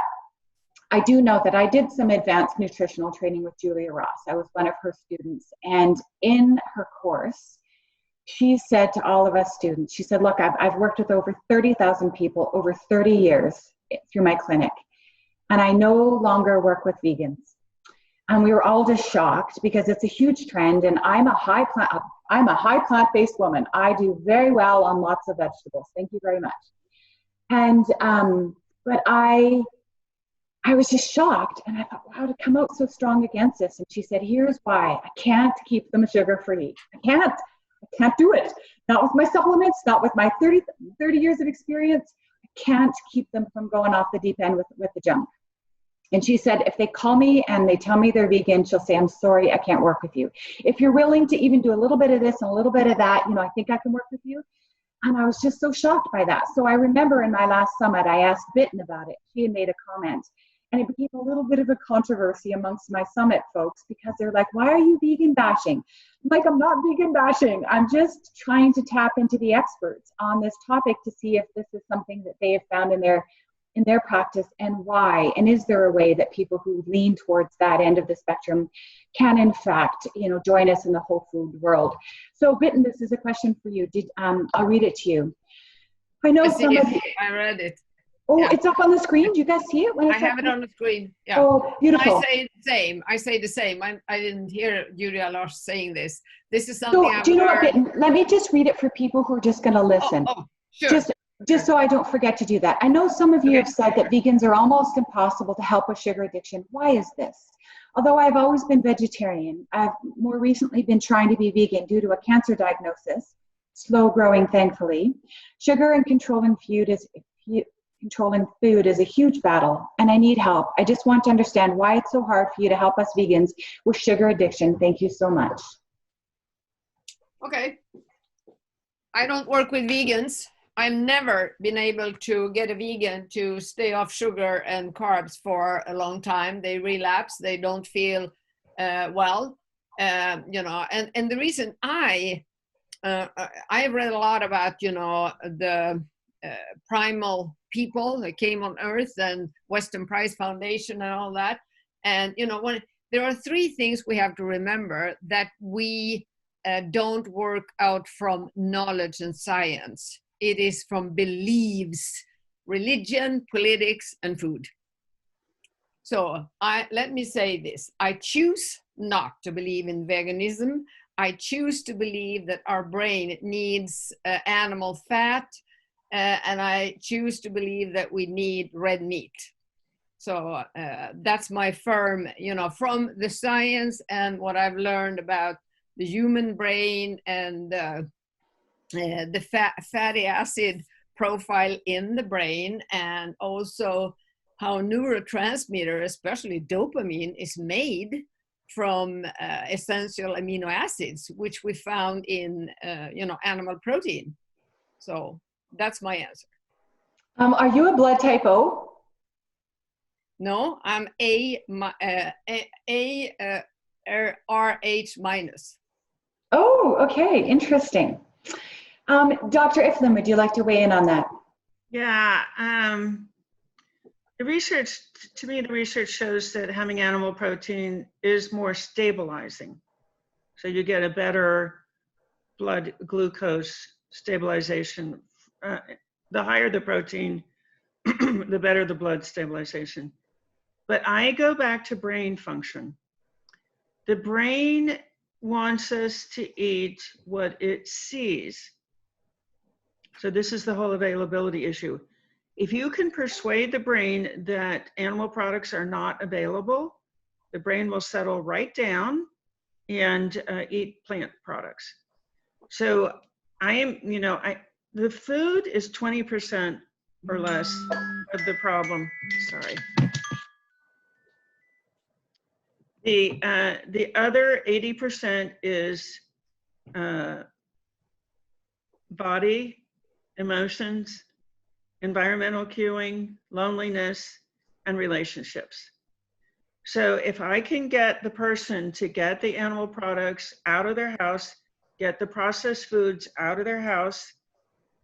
I do know that I did some advanced nutritional training with Julia Ross. I was one of her students. And in her course, she said to all of us students, she said, look, I've worked with over 30,000 people over 30 years through my clinic, and I no longer work with vegans. And we were all just shocked because it's a huge trend, and I'm a high plant-based woman. I do very well on lots of vegetables. Thank you very much. And, but I was just shocked, and I thought, wow, to come out so strong against this. And she said, here's why. I can't keep them sugar-free. I can't do it. Not with my supplements, not with my 30 years of experience. I can't keep them from going off the deep end with the junk. And she said, if they call me and they tell me they're vegan, she'll say, I'm sorry, I can't work with you. If you're willing to even do a little bit of this and a little bit of that, I think I can work with you. And I was just so shocked by that. So I remember in my last summit, I asked Bitten about it. She had made a comment. And it became a little bit of a controversy amongst my summit folks, because they're like, why are you vegan bashing? I'm like, I'm not vegan bashing. I'm just trying to tap into the experts on this topic to see if this is something that they have found in their practice, and why. And is there a way that people who lean towards that end of the spectrum can, in fact, join us in the whole food world? So, Bitten, this is a question for you. I'll read it to you. I know I read it. Oh, yeah. It's up on the screen. Do you guys see it? I have it on the screen. Yeah. Oh, beautiful. I say the same. I didn't hear Julia Lars saying this. This is something do you know what, Bitten? Let me just read it for people who are just going to listen. Sure. Just so I don't forget to do that. I know some of you have said that vegans are almost impossible to help with sugar addiction. Why is this? Although I've always been vegetarian, I've more recently been trying to be vegan due to a cancer diagnosis, slow growing, thankfully. Sugar and controlling food is a huge battle, and I need help. I just want to understand why it's so hard for you to help us vegans with sugar addiction. Thank you so much. Okay. I don't work with vegans. I've never been able to get a vegan to stay off sugar and carbs for a long time. They relapse. They don't feel well, and the reason I've read a lot about, the primal people that came on Earth and Western Prize Foundation and all that. And, there are three things we have to remember: that we don't work out from knowledge and science. It is from beliefs, religion, politics, and food. So let me say this. I choose not to believe in veganism. I choose to believe that our brain needs animal fat, and I choose to believe that we need red meat. So that's my firm, from the science and what I've learned about the human brain and the fatty acid profile in the brain, and also how neurotransmitter, especially dopamine, is made from essential amino acids, which we found in animal protein. So that's my answer. Are you a blood type O? No, I'm RH minus. Oh, okay, interesting. Dr. Ifland, would you like to weigh in on that? Yeah, the research shows that having animal protein is more stabilizing. So you get a better blood glucose stabilization. The higher the protein, the better the blood stabilization. But I go back to brain function. The brain wants us to eat what it sees. So this is the whole availability issue. If you can persuade the brain that animal products are not available, the brain will settle right down and eat plant products. So the food is 20% or less of the problem. Sorry. The other 80% is body, emotions, environmental cueing, loneliness, and relationships. So if I can get the person to get the animal products out of their house, get the processed foods out of their house,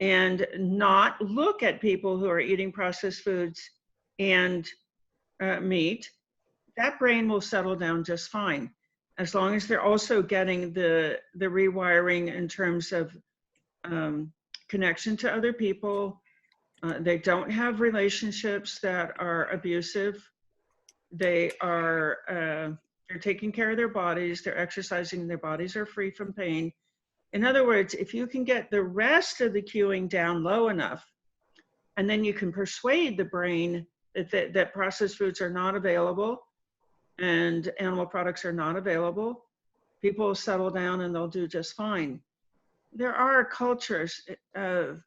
and not look at people who are eating processed foods and meat, that brain will settle down just fine, as long as they're also getting the rewiring in terms of connection to other people. They don't have relationships that are abusive. They're taking care of their bodies. They're exercising. Their bodies are free from pain. In other words, if you can get the rest of the cueing down low enough, and then you can persuade the brain that processed foods are not available and animal products are not available, people will settle down and they'll do just fine. There are cultures there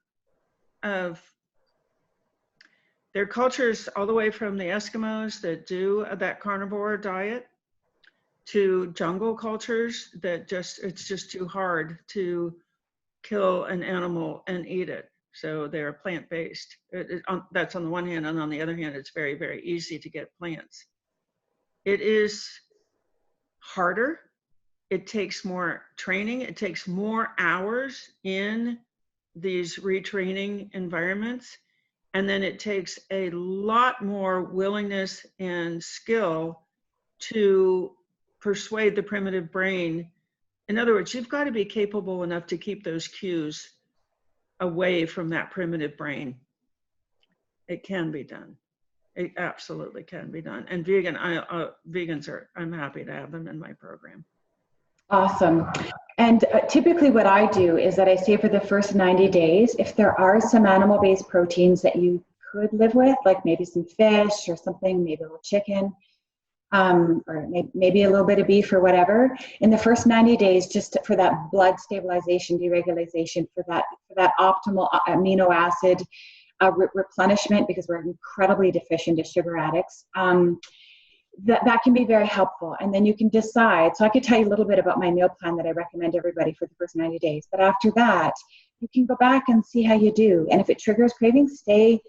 are cultures all the way from the Eskimos that do that carnivore diet to jungle cultures that it's just too hard to kill an animal and eat it. So they're plant-based. That's on the one hand, and on the other hand, it's very, very easy to get plants. It is harder. It takes more training. It takes more hours in these retraining environments. And then it takes a lot more willingness and skill to persuade the primitive brain. In other words, you've got to be capable enough to keep those cues away from that primitive brain. It can be done. It absolutely can be done. And vegans I'm happy to have them in my program. Awesome. And typically what I do is that I say for the first 90 days, if there are some animal-based proteins that you could live with, like maybe some fish or something, maybe a little chicken, or maybe a little bit of beef or whatever, in the first 90 days, just for that blood stabilization, deregulation, for that optimal amino acid replenishment, because we're incredibly deficient as sugar addicts, that can be very helpful. And then you can decide. So I could tell you a little bit about my meal plan that I recommend everybody for the first 90 days. But after that, you can go back and see how you do. And if it triggers cravings, stay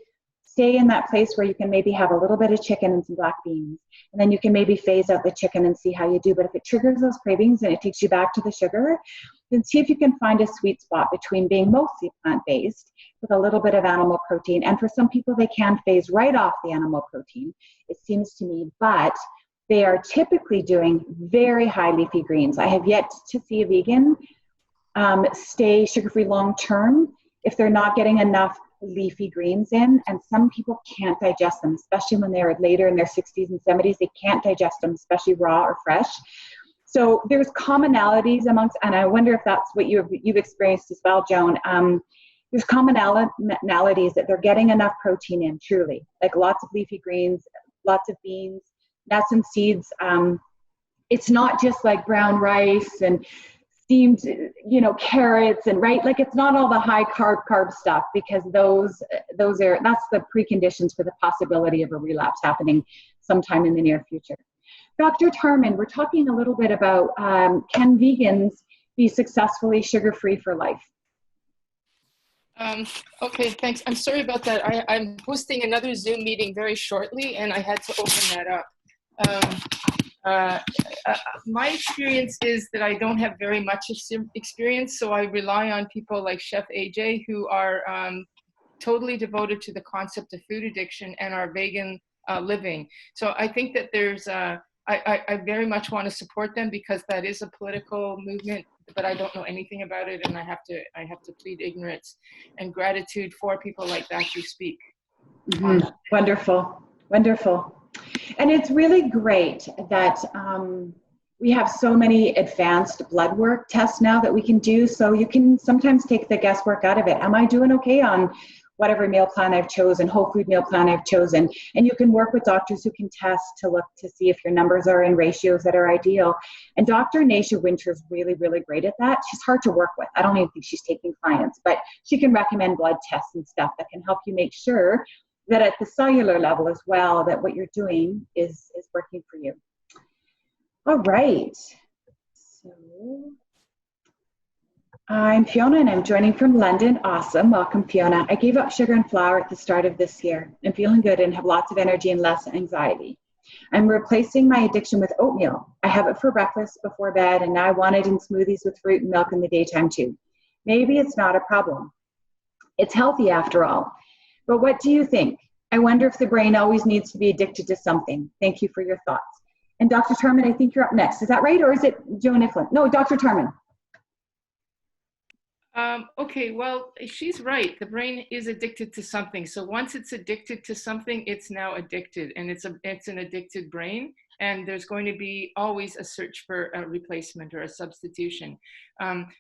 in that place where you can maybe have a little bit of chicken and some black beans. And then you can maybe phase out the chicken and see how you do. But if it triggers those cravings and it takes you back to the sugar, then see if you can find a sweet spot between being mostly plant-based with a little bit of animal protein. And for some people, they can phase right off the animal protein, it seems to me, but they are typically doing very high leafy greens. I have yet to see a vegan stay sugar-free long-term if they're not getting enough leafy greens in. And some people can't digest them, especially when they're later in their 60s and 70s. They can't digest them, especially raw or fresh. So there's commonalities amongst, and I wonder if that's what you've experienced as well, Joan. There's commonalities that they're getting enough protein in, truly, like lots of leafy greens, lots of beans, nuts and seeds. It's not just like brown rice and steamed, carrots and like it's not all the high carb stuff, because that's the preconditions for the possibility of a relapse happening sometime in the near future. Dr. Tarman, we're talking a little bit about can vegans be successfully sugar-free for life? Okay, thanks. I'm sorry about that. I'm hosting another Zoom meeting very shortly, and I had to open that up. My experience is that I don't have very much experience, so I rely on people like Chef AJ, who are totally devoted to the concept of food addiction and are vegan living. So I think that there's I very much want to support them, because that is a political movement, but I don't know anything about it, and I have to plead ignorance and gratitude for people like that who speak. Mm-hmm. Wonderful. And it's really great that we have so many advanced blood work tests now that we can do. So you can sometimes take the guesswork out of it. Am I doing okay on whatever meal plan I've chosen, whole food meal plan I've chosen? And you can work with doctors who can test to look to see if your numbers are in ratios that are ideal. And Dr. Naisha Winter is really, really great at that. She's hard to work with. I don't even think she's taking clients, but she can recommend blood tests and stuff that can help you make sure that at the cellular level as well, that what you're doing is working for you. All right, so I'm Fiona and I'm joining from London. Awesome, welcome Fiona. I gave up sugar and flour at the start of this year. I'm feeling good and have lots of energy and less anxiety. I'm replacing my addiction with oatmeal. I have it for breakfast before bed and now I want it in smoothies with fruit and milk in the daytime too. Maybe it's not a problem. It's healthy after all. But what do you think? I wonder if the brain always needs to be addicted to something. Thank you for your thoughts. And Dr. Tarman, I think you're up next. Is that right? Or is it Joan Ifland? No, Dr. Tarman. Okay, well, she's right. The brain is addicted to something. So once it's addicted to something, it's now addicted, and it's an addicted brain. And there's going to be always a search for a replacement or a substitution.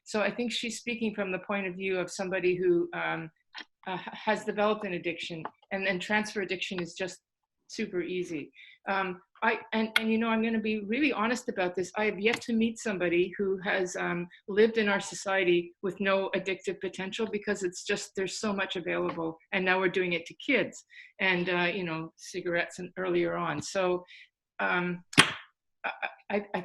So I think she's speaking from the point of view of somebody who has developed an addiction, and then transfer addiction is just super easy. You know, I'm going to be really honest about this. I have yet to meet somebody who has lived in our society with no addictive potential, because it's just, there's so much available. And now we're doing it to kids and, you know, cigarettes and earlier on. So I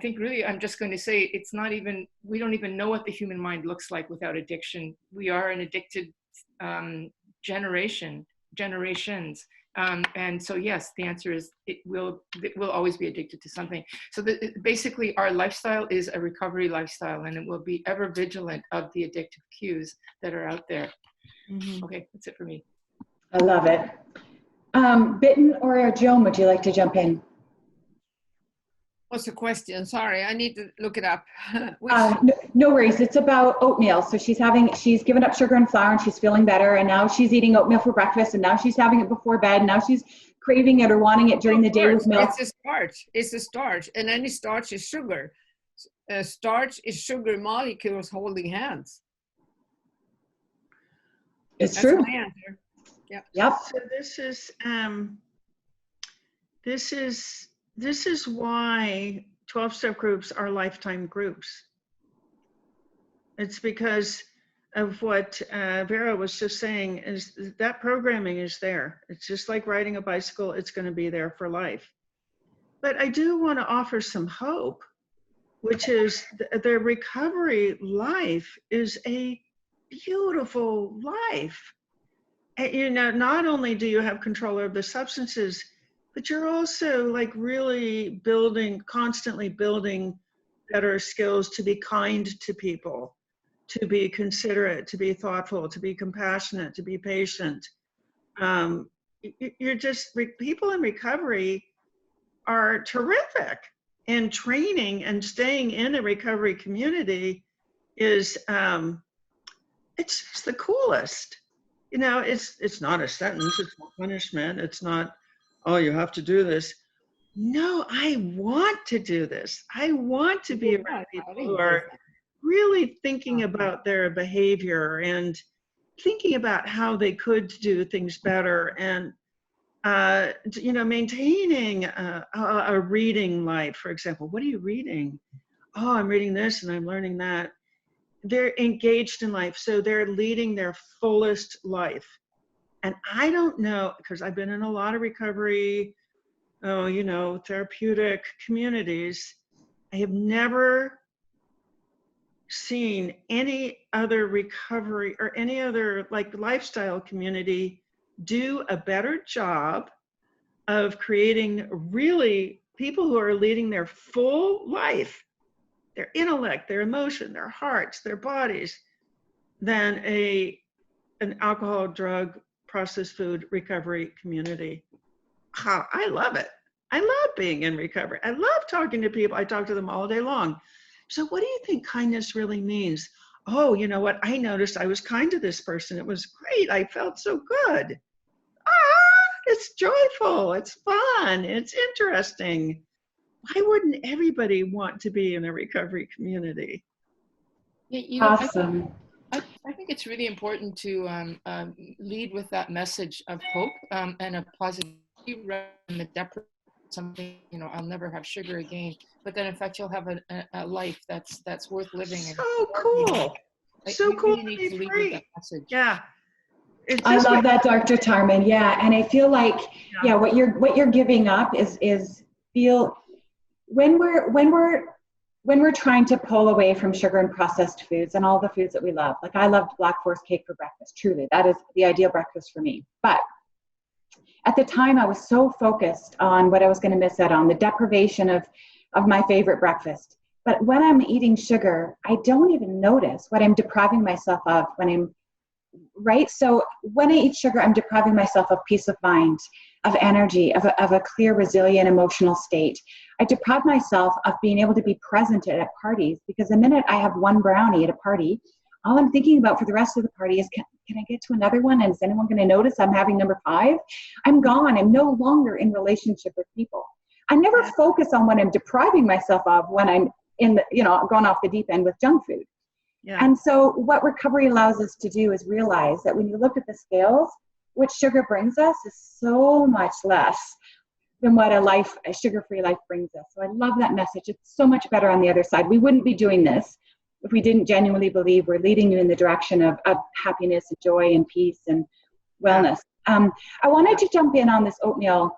think really, I'm just going to say it's not even, we don't even know what the human mind looks like without addiction. We are an addicted generations. And so, yes, the answer is it will always be addicted to something. So basically, our lifestyle is a recovery lifestyle, and it will be ever vigilant of the addictive cues that are out there. Mm-hmm. Okay, that's it for me. I love it. Bitten or Joan, would you like to jump in? What's the question? Sorry, I need to look it up. No worries. It's about oatmeal. So she's given up sugar and flour and she's feeling better. And now she's eating oatmeal for breakfast. And now she's having it before bed. Now she's craving it or wanting it during the day with milk. It's a starch. It's a starch. And any starch is sugar. Starch is sugar molecules holding hands. It's true. That's my answer. Yeah. Yep. So this is why 12-step groups are lifetime groups. It's because of what Vera was just saying, is that programming is there. It's just like riding a bicycle, it's going to be there for life. But I do want to offer some hope, which is the recovery life is a beautiful life. And, you know, not only do you have control over the substances, but you're also like really constantly building better skills to be kind to people, to be considerate, to be thoughtful, to be compassionate, to be patient. You're just, people in recovery are terrific, and training and staying in a recovery community is, it's just the coolest. You know, it's not a sentence, it's not punishment, it's not, oh, you have to do this. No, I want to do this. I want to be around people who are really thinking about their behavior and thinking about how they could do things better, and you know, maintaining a reading life, for example. What are you reading? Oh, I'm reading this and I'm learning that. They're engaged in life, so they're leading their fullest life. And I don't know, because I've been in a lot of recovery, you know, therapeutic communities. I have never seen any other recovery or any other like lifestyle community do a better job of creating really people who are leading their full life, their intellect, their emotion, their hearts, their bodies, than an alcohol, drug, processed food recovery community. I love it. I love being in recovery. I love talking to people. I talk to them all day long. So what do you think kindness really means? Oh, you know what? I noticed I was kind to this person. It was great. I felt so good. it's joyful, it's fun, it's interesting. Why wouldn't everybody want to be in a recovery community? Yeah, Awesome. I think it's really important to lead with that message of hope and a positive and the depression, something, I'll never have sugar again, but then in fact you'll have a life that's worth living. So cool. So cool to be free. Yeah. I love that, Dr. Tarman. Yeah, and I feel like what you're giving up is feel when we're trying to pull away from sugar and processed foods and all the foods that we love. Like I loved Black Forest cake for breakfast. Truly, that is the ideal breakfast for me. But at the time, I was so focused on what I was going to miss out on, the deprivation of my favorite breakfast. But when I'm eating sugar, I don't even notice what I'm depriving myself of when I'm right. So when I eat sugar, I'm depriving myself of peace of mind, of energy, of a clear, resilient emotional state. I deprive myself of being able to be present at parties, because the minute I have one brownie at a party, all I'm thinking about for the rest of the party is, can I get to another one? And is anyone going to notice I'm having number 5? I'm gone. I'm no longer in relationship with people. I never focus on what I'm depriving myself of when I'm in the, going off the deep end with junk food. Yeah. And so what recovery allows us to do is realize that when you look at the scales, what sugar brings us is so much less than what a sugar-free life brings us. So I love that message. It's so much better on the other side. We wouldn't be doing this if we didn't genuinely believe we're leading you in the direction of happiness and joy and peace and wellness. I wanted to jump in on this oatmeal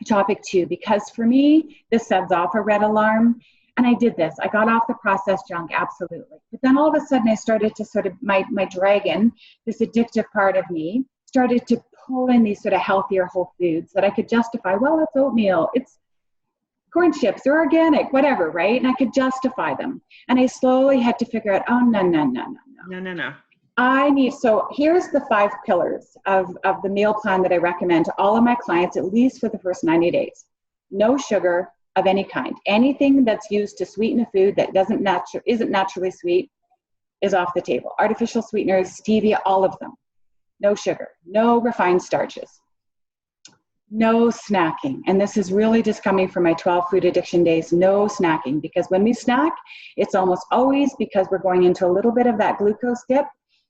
topic too, because for me, this sets off a red alarm. And I did this. I got off the processed junk, absolutely. But then all of a sudden I started to sort of, my dragon, this addictive part of me, started to pull in these sort of healthier whole foods that I could justify. Well, it's oatmeal, it's corn chips, they're organic, whatever, right? And I could justify them. And I slowly had to figure out, oh, no. So here's the 5 pillars of the meal plan that I recommend to all of my clients, at least for the first 90 days. No sugar of any kind. Anything that's used to sweeten a food that isn't naturally sweet is off the table. Artificial sweeteners, stevia, all of them. No sugar, no refined starches, no snacking. And this is really just coming from my 12 food addiction days, no snacking, because when we snack, it's almost always because we're going into a little bit of that glucose dip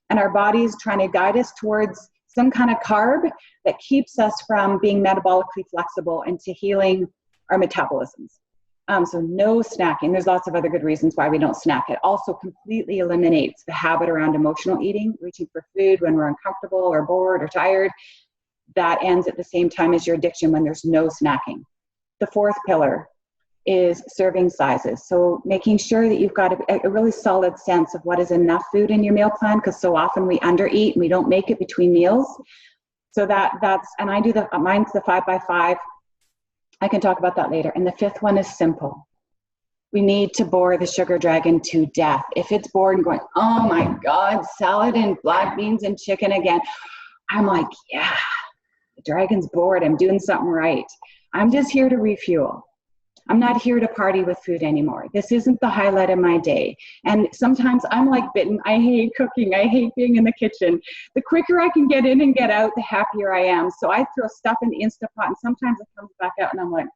and our body's trying to guide us towards some kind of carb that keeps us from being metabolically flexible into healing our metabolisms. So no snacking. There's lots of other good reasons why we don't snack. It also completely eliminates the habit around emotional eating, reaching for food when we're uncomfortable or bored or tired. That ends at the same time as your addiction when there's no snacking. The 4th pillar is serving sizes. So making sure that you've got a really solid sense of what is enough food in your meal plan, because so often we undereat and we don't make it between meals. So and I do mine's the 5x5. I can talk about that later. And the 5th one is simple. We need to bore the sugar dragon to death. If it's bored and going, oh my God, salad and black beans and chicken again, I'm like, yeah, the dragon's bored. I'm doing something right. I'm just here to refuel. I'm not here to party with food anymore. This isn't the highlight of my day. And sometimes I'm like Bitten. I hate cooking. I hate being in the kitchen. The quicker I can get in and get out, the happier I am. So I throw stuff in the Instapot and sometimes it comes back out and I'm like,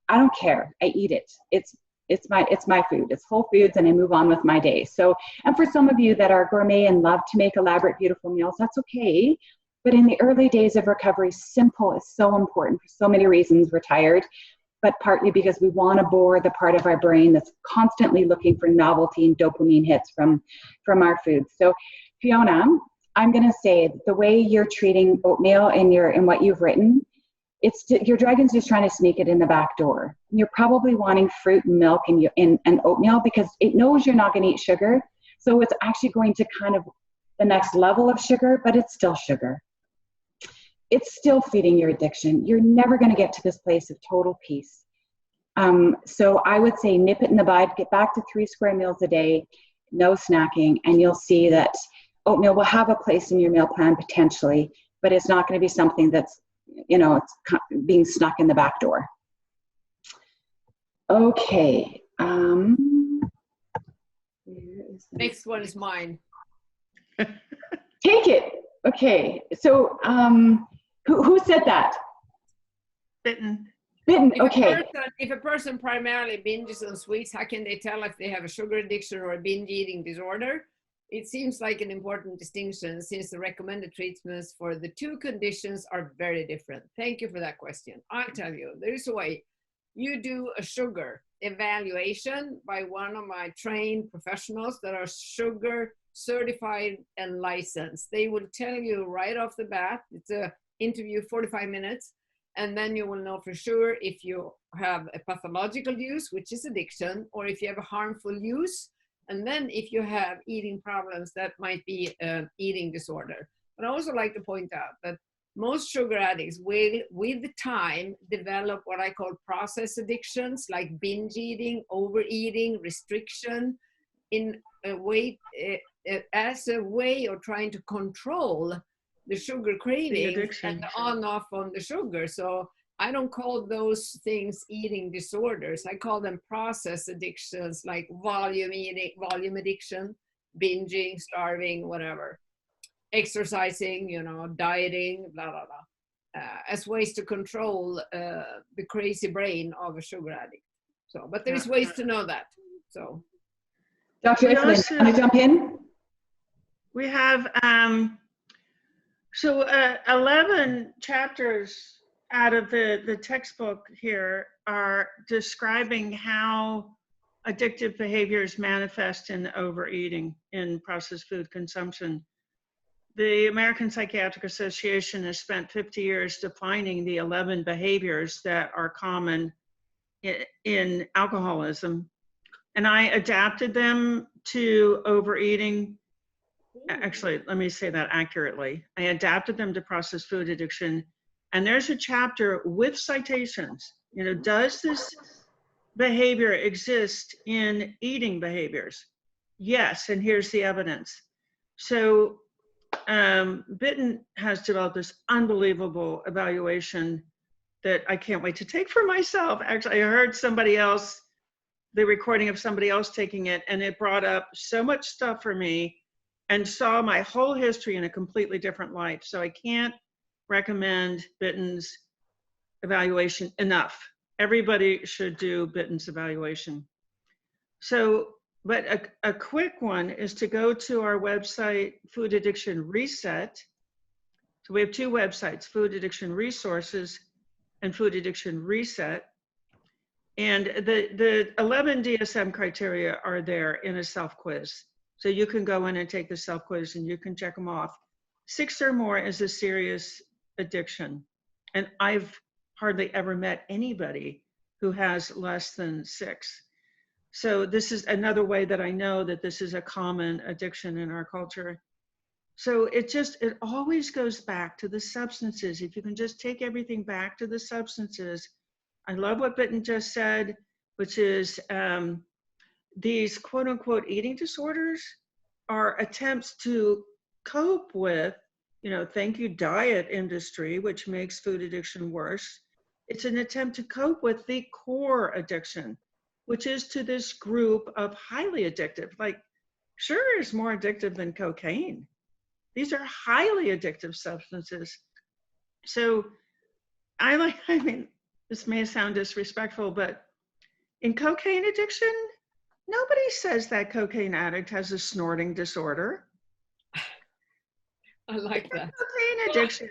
I don't care. I eat it. It's my food. It's whole foods and I move on with my day. So, and for some of you that are gourmet and love to make elaborate, beautiful meals, that's okay. But in the early days of recovery, simple is so important for so many reasons. We're tired, but partly because we want to bore the part of our brain that's constantly looking for novelty and dopamine hits from our foods. So Fiona, I'm going to say the way you're treating oatmeal in what you've written, your dragon's just trying to sneak it in the back door. You're probably wanting fruit and milk and oatmeal because it knows you're not going to eat sugar. So it's actually going to kind of the next level of sugar, but it's still sugar. It's still feeding your addiction. You're never going to get to this place of total peace. So I would say nip it in the bud, get back to 3 square meals a day, no snacking, and you'll see that oatmeal will have a place in your meal plan potentially, but it's not going to be something that's, it's being snuck in the back door. Okay. Next one is mine. Take it. Okay. So Who said that? Bitten. Bitten, okay. If a person primarily binges on sweets, how can they tell if they have a sugar addiction or a binge eating disorder? It seems like an important distinction since the recommended treatments for the two conditions are very different. Thank you for that question. I'll tell you, there's a way. You do a sugar evaluation by one of my trained professionals that are sugar certified and licensed. They will tell you right off the bat, it's an interview 45 minutes, and then you will know for sure if you have a pathological use, which is addiction, or if you have a harmful use. And then if you have eating problems, that might be an eating disorder. But I also like to point out that most sugar addicts will, with time, develop what I call process addictions, like binge eating, overeating, restriction, in a way, as a way of trying to control the sugar craving and the on-off on the sugar. So I don't call those things eating disorders. I call them process addictions, like volume eating, volume addiction, binging, starving, whatever. Exercising, you know, dieting, blah, blah, blah, as ways to control the crazy brain of a sugar addict. So, but there's ways to know that. So, Dr. Ifland, can I jump in? We have 11 chapters out of the textbook here are describing how addictive behaviors manifest in overeating, in processed food consumption. The American Psychiatric Association has spent 50 years defining the 11 behaviors that are common in alcoholism. And I adapted them to overeating. Actually, let me say that accurately. I adapted them to processed food addiction. And there's a chapter with citations. You know, does this behavior exist in eating behaviors? Yes, and here's the evidence. So Bitten has developed this unbelievable evaluation that I can't wait to take for myself. Actually, I heard somebody else, the recording of somebody else taking it, and it brought up so much stuff for me and saw my whole history in a completely different light. So I can't recommend Bitten's evaluation enough. Everybody should do Bitten's evaluation. So, but a quick one is to go to our website, Food Addiction Reset. So we have two websites, Food Addiction Resources and Food Addiction Reset. And the 11 DSM criteria are there in a self-quiz. So you can go in and take the self-quiz and you can check them off. 6 or more is a serious addiction. And I've hardly ever met anybody who has less than 6. So this is another way that I know that this is a common addiction in our culture. So it always goes back to the substances. If you can just take everything back to the substances. I love what Bitten just said, which is these quote unquote eating disorders are attempts to cope with, you know, thank you diet industry, which makes food addiction worse. It's an attempt to cope with the core addiction, which is to this group of highly addictive, like sugar is more addictive than cocaine. These are highly addictive substances. So I mean, this may sound disrespectful, but in cocaine addiction, nobody says that cocaine addict has a snorting disorder. I like that. Cocaine addiction.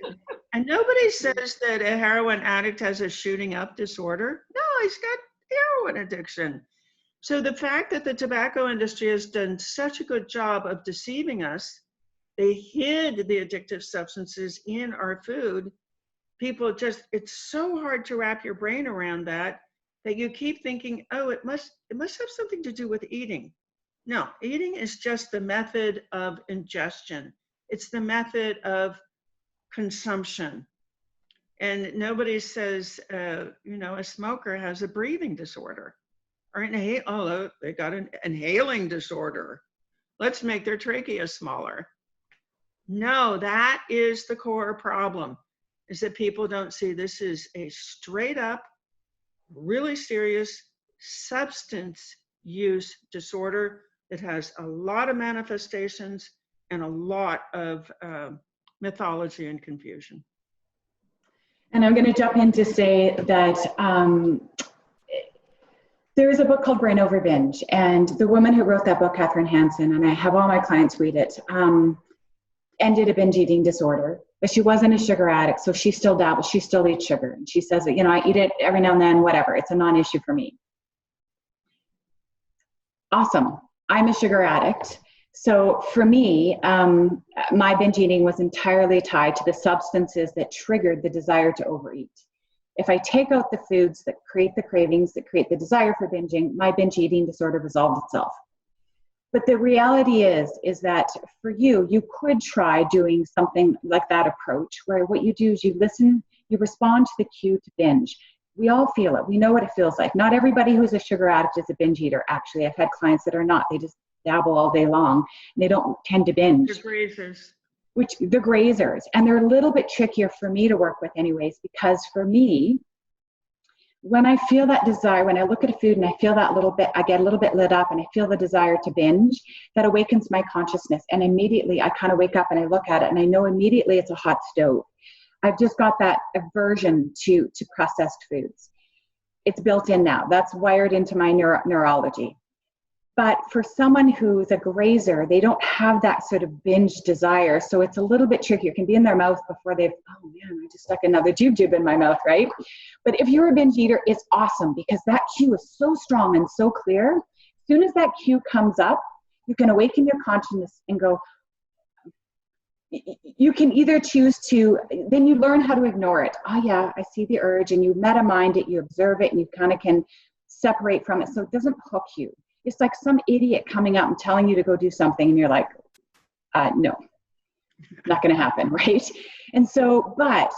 And nobody says that a heroin addict has a shooting up disorder. No, he's got heroin addiction. So the fact that the tobacco industry has done such a good job of deceiving us, they hid the addictive substances in our food. People just, it's so hard to wrap your brain around that you keep thinking, oh, it must have something to do with eating. No, eating is just the method of ingestion. It's the method of consumption. And nobody says, you know, a smoker has a breathing disorder or they got an inhaling disorder. Let's make their trachea smaller. No, that is the core problem, is that people don't see this is a straight up, really serious substance use disorder that has a lot of manifestations and a lot of mythology and confusion. And I'm going to jump in to say that there is a book called Brain Over Binge, and the woman who wrote that book, Catherine Hansen, and I have all my clients read it, ended a binge eating disorder, but she wasn't a sugar addict, so she still dabbles, she still eats sugar. And she says that, I eat it every now and then, whatever, it's a non-issue for me. Awesome. I'm a sugar addict. So for me, my binge eating was entirely tied to the substances that triggered the desire to overeat. If I take out the foods that create the cravings, that create the desire for binging, my binge eating disorder resolved itself. But the reality is that for you, you could try doing something like that approach, where what you do is you listen, you respond to the cue to binge. We all feel it. We know what it feels like. Not everybody who's a sugar addict is a binge eater, actually. I've had clients that are not. They just dabble all day long, and they don't tend to binge. The grazers. The grazers. And they're a little bit trickier for me to work with anyways, because for me, when I feel that desire, when I look at a food and I feel that little bit, I get a little bit lit up and I feel the desire to binge, that awakens my consciousness. And immediately I kind of wake up and I look at it and I know immediately it's a hot stove. I've just got that aversion to processed foods. It's built in now. That's wired into my neurology. But for someone who's a grazer, they don't have that sort of binge desire. So it's a little bit trickier. It can be in their mouth before they've, oh man, I just stuck another jujube in my mouth, right? But if you're a binge eater, it's awesome because that cue is so strong and so clear. As soon as that cue comes up, you can awaken your consciousness and go, you can either choose to, then you learn how to ignore it. Oh yeah, I see the urge, and you meta-mind it, you observe it, and you kind of can separate from it so it doesn't hook you. It's like some idiot coming up and telling you to go do something, and you're like, no, not going to happen, right? And so, but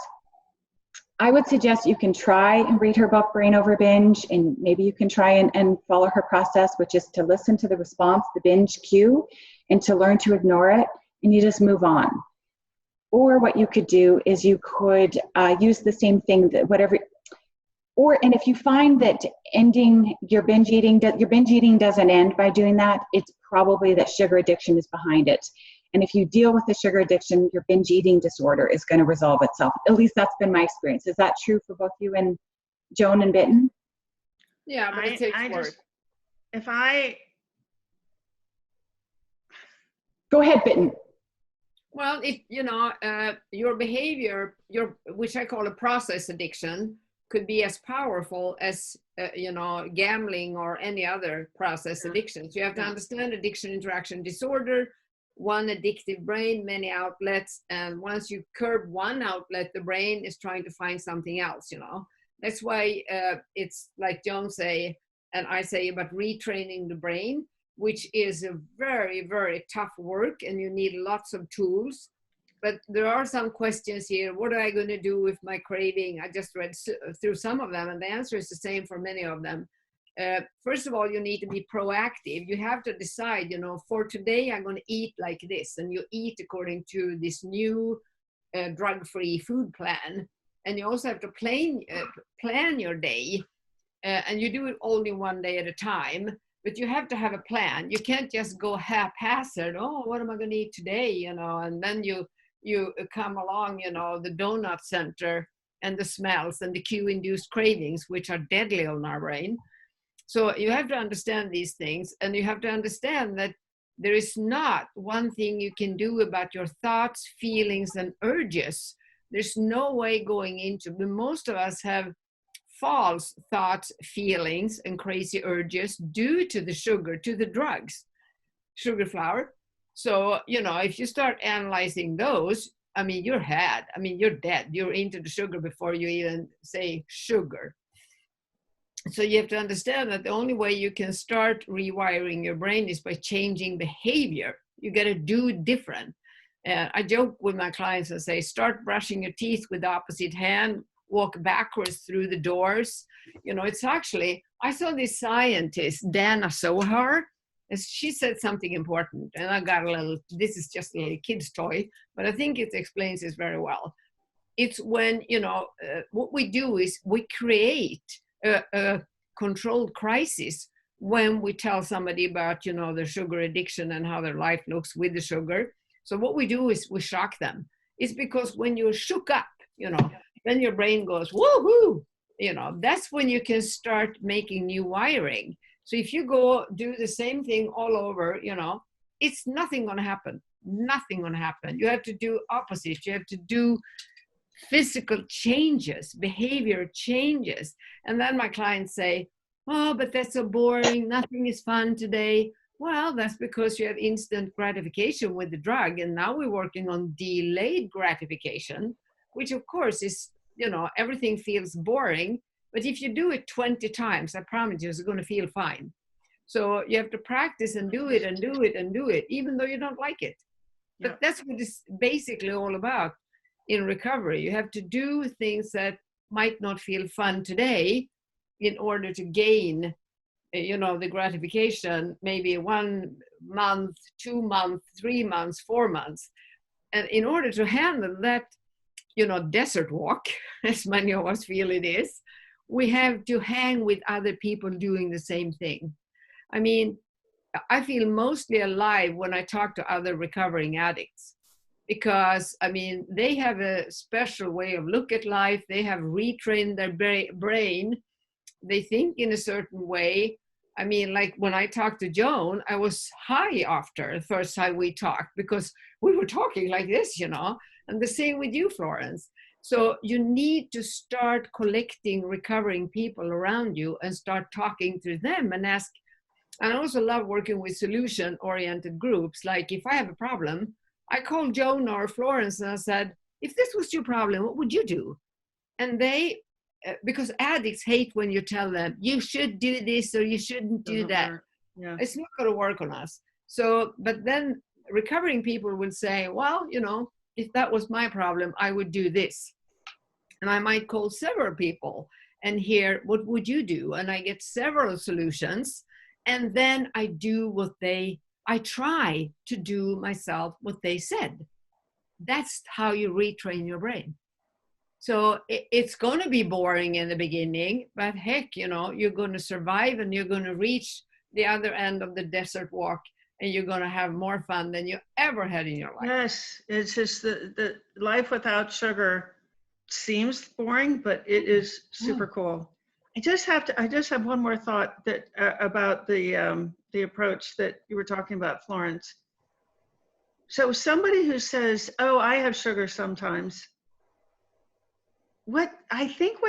I would suggest you can try and read her book, Brain Over Binge, and maybe you can try and follow her process, which is to listen to the response, the binge cue, and to learn to ignore it, and you just move on. Or what you could do is you could use the same thing, that whatever. And if you find that ending your binge eating doesn't end by doing that, it's probably that sugar addiction is behind it. And if you deal with the sugar addiction, your binge eating disorder is going to resolve itself. At least that's been my experience. Is that true for both you and Joan and Bitten? Yeah, but it takes work. Go ahead, Bitten. Well, if your behavior, which I call a process addiction, could be as powerful as gambling or any other process addictions. You have to understand addiction interaction disorder, one addictive brain, many outlets, and once you curb one outlet, the brain is trying to find something else. That's why it's like Joan say, and I say about retraining the brain, which is a very, very tough work, and you need lots of tools. But there are some questions here. What am I going to do with my craving? I just read through some of them, and the answer is the same for many of them. First of all, you need to be proactive. You have to decide, for today, I'm going to eat like this. And you eat according to this new drug-free food plan. And you also have to plan your day. And you do it only one day at a time. But you have to have a plan. You can't just go haphazard. Oh, what am I going to eat today? And then you come along, the donut center and the smells and the cue-induced cravings, which are deadly on our brain. So you have to understand these things, and you have to understand that there is not one thing you can do about your thoughts, feelings, and urges. There's no way going into, but most of us have false thoughts, feelings, and crazy urges due to the sugar, to the drugs, sugar, flour. So, if you start analyzing those, you're you're dead. You're into the sugar before you even say sugar. So you have to understand that the only way you can start rewiring your brain is by changing behavior. You got to do different. I joke with my clients and say, start brushing your teeth with the opposite hand, walk backwards through the doors. It's actually, I saw this scientist, Dana Sohar, and she said something important, and I got this is just a little kid's toy, but I think it explains this very well. It's when, what we do is we create a controlled crisis when we tell somebody about, their sugar addiction and how their life looks with the sugar. So what we do is we shock them. It's because when you're shook up, then your brain goes, woohoo, you know, that's when you can start making new wiring. So if you go do the same thing all over, you know, it's nothing going to happen. Nothing going to happen. You have to do opposite. You have to do physical changes, behavior changes. And then my clients say, oh, but that's so boring. Nothing is fun today. Well, that's because you have instant gratification with the drug. And now we're working on delayed gratification, which of course is, you know, everything feels boring. But if you do it 20 times, I promise you, it's going to feel fine. So you have to practice and do it and do it and do it, even though you don't like it. But Yeah. that's what it's basically all about in recovery. You have to do things that might not feel fun today in order to gain, you know, the gratification, maybe 1 month, 2 months, 3 months, 4 months. And in order to handle that, you know, desert walk, as many of us feel it is, we have to hang with other people doing the same thing. I mean, I feel mostly alive when I talk to other recovering addicts, because, I mean, they have a special way of look at life. They have retrained their brain. They think in a certain way. I mean, like when I talked to Joan, I was high after the first time we talked, because we were talking like this, you know, and the same with you, Florence. So you need to start collecting recovering people around you and start talking to them and ask. And I also love working with solution-oriented groups. Like if I have a problem, I called Joan or Florence and I said, if this was your problem, what would you do? And they, because addicts hate when you tell them, you should do this or you shouldn't do that. Yeah. It's not going to work on us. So, but then recovering people will say, well, you know, if that was my problem, I would do this. And I might call several people and hear, what would you do? And I get several solutions. And then I do I try to do myself what they said. That's how you retrain your brain. So it's going to be boring in the beginning, but heck, you know, you're going to survive and you're going to reach the other end of the desert walk, and you're going to have more fun than you ever had in your life. Yes, it's just the life without sugar seems boring, but it is super cool. I just have one more thought that about the approach that you were talking about, Florence. So somebody who says, "Oh, I have sugar sometimes," what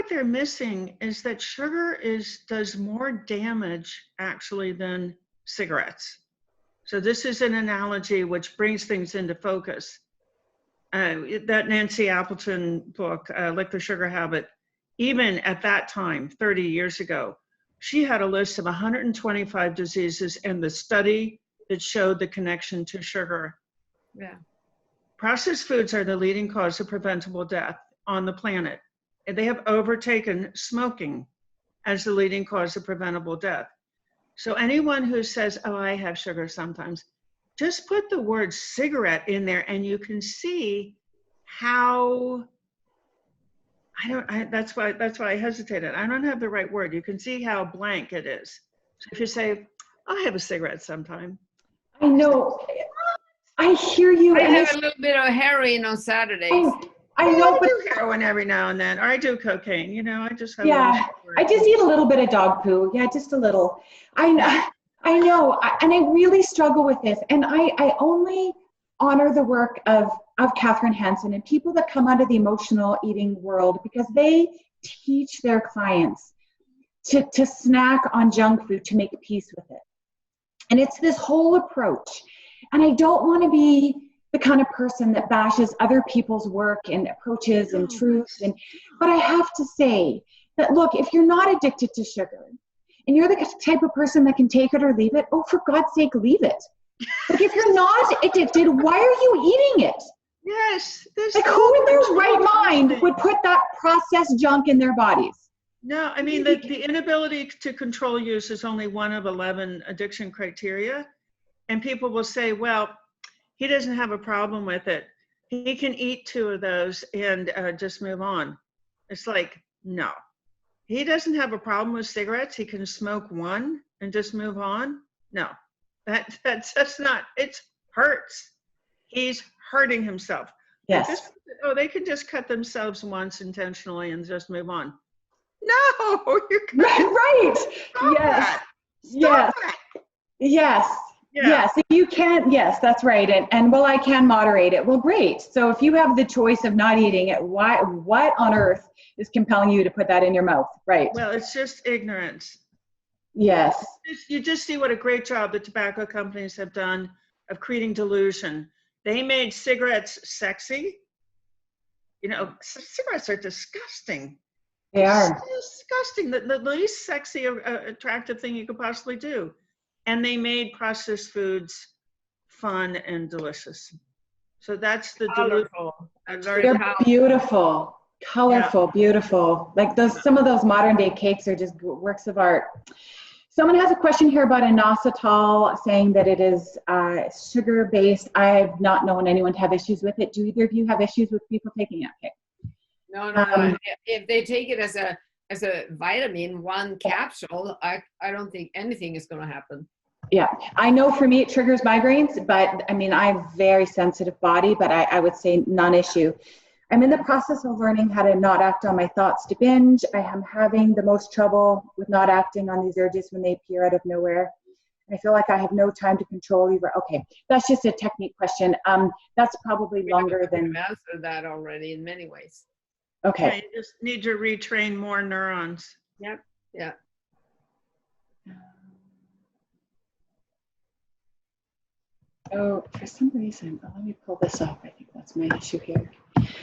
they're missing is that sugar does more damage actually than cigarettes. So this is an analogy which brings things into focus. That Nancy Appleton book, Lick the Sugar Habit, even at that time, 30 years ago, she had a list of 125 diseases and the study that showed the connection to sugar. Yeah. Processed foods are the leading cause of preventable death on the planet. And they have overtaken smoking as the leading cause of preventable death. So anyone who says, oh, I have sugar sometimes, just put the word cigarette in there and you can see how, that's why I hesitated. I don't have the right word. You can see how blank it is. So if you say, I have a cigarette sometime. I know. I hear you. I have a little bit of heroin on Saturdays. I know, but I do heroin every now and then, or I do cocaine. You know, I just have. Yeah, I just eat a little bit of dog poo. Yeah, just a little. I know, and I really struggle with this. And I only honor the work of Catherine Hansen and people that come out of the emotional eating world, because they teach their clients to snack on junk food to make peace with it. And it's this whole approach. And I don't want to be the kind of person that bashes other people's work and approaches and truths. But I have to say that, look, if you're not addicted to sugar and you're the type of person that can take it or leave it, oh, for God's sake, leave it. Like, if you're not addicted, why are you eating it? Yes. Like, who in their right mind would put that processed junk in their bodies? No, I mean, the inability to control use is only one of 11 addiction criteria. And people will say, well, he doesn't have a problem with it. He can eat 2 of those and just move on. It's like, no. He doesn't have a problem with cigarettes. He can smoke 1 and just move on. No, that's not, it hurts. He's hurting himself. Yes. Oh, they can just cut themselves once intentionally and just move on. No, you're right. Yes. Yes. Yes. Yeah. Yes. If you can't, yes, that's right. And well, I can moderate it. Well, great. So if you have the choice of not eating it, what on earth is compelling you to put that in your mouth? Right. Well, it's just ignorance. Yes. You just see what a great job the tobacco companies have done of creating delusion. They made cigarettes sexy. You know, cigarettes are disgusting. They are. Disgusting. The least sexy, attractive thing you could possibly do. And they made processed foods fun and delicious. So that's the Colorful and very They're colorful. beautiful, colorful, beautiful. Like some of those modern day cakes are just works of art. Someone has a question here about inositol, saying that it is sugar-based. I have not known anyone to have issues with it. Do either of you have issues with people taking it? Okay. No. If they take it as a vitamin, one capsule, I don't think anything is going to happen. Yeah, I know for me it triggers migraines, but I mean, I have a very sensitive body, but I would say non-issue. I'm in the process of learning how to not act on my thoughts to binge. I am having the most trouble with not acting on these urges when they appear out of nowhere. I feel like I have no time to control either. Okay, that's just a technique question. That's probably longer than. I've answered that already in many ways. Okay. Yeah, you just need to retrain more neurons. Yep. Yeah. Oh, for some reason, let me pull this up. I think that's my issue here.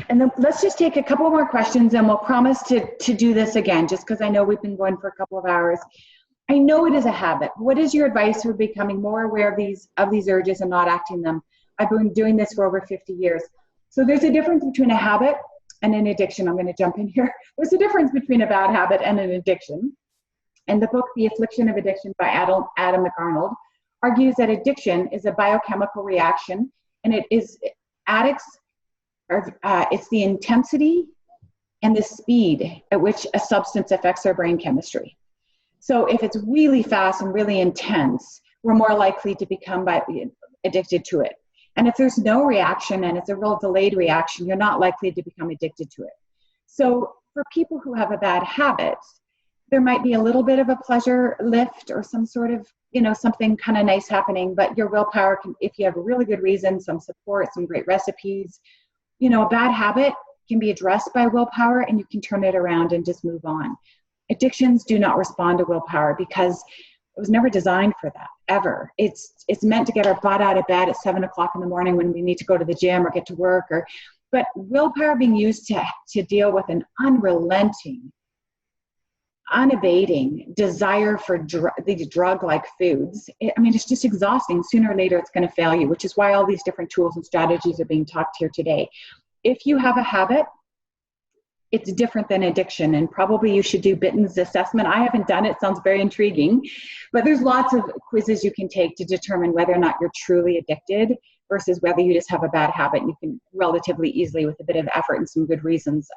And then let's just take a couple more questions and we'll promise to do this again, just because I know we've been going for a couple of hours. I know it is a habit. What is your advice for becoming more aware of these urges and not acting them? I've been doing this for over 50 years. So there's a difference between a habit and an addiction. I'm going to jump in here. There's a difference between a bad habit and an addiction. And the book, The Affliction of Addiction by Adam McArnold, argues that addiction is a biochemical reaction, and it's the intensity and the speed at which a substance affects our brain chemistry. So if it's really fast and really intense, we're more likely to become addicted to it. And if there's no reaction and it's a real delayed reaction, you're not likely to become addicted to it. So for people who have a bad habit, there might be a little bit of a pleasure lift or some sort of, something kind of nice happening, but your willpower can, if you have a really good reason, some support, some great recipes, a bad habit can be addressed by willpower and you can turn it around and just move on. Addictions do not respond to willpower because it was never designed for that, ever. It's meant to get our butt out of bed at 7 o'clock in the morning when we need to go to the gym or get to work, but willpower being used to deal with an unrelenting, unabating desire for these drug-like foods. It's just exhausting. Sooner or later, it's going to fail you, which is why all these different tools and strategies are being talked here today. If you have a habit, it's different than addiction, and probably you should do Bitten's assessment. I haven't done it. Sounds very intriguing, but there's lots of quizzes you can take to determine whether or not you're truly addicted versus whether you just have a bad habit. You can relatively easily, with a bit of effort and some good reasons,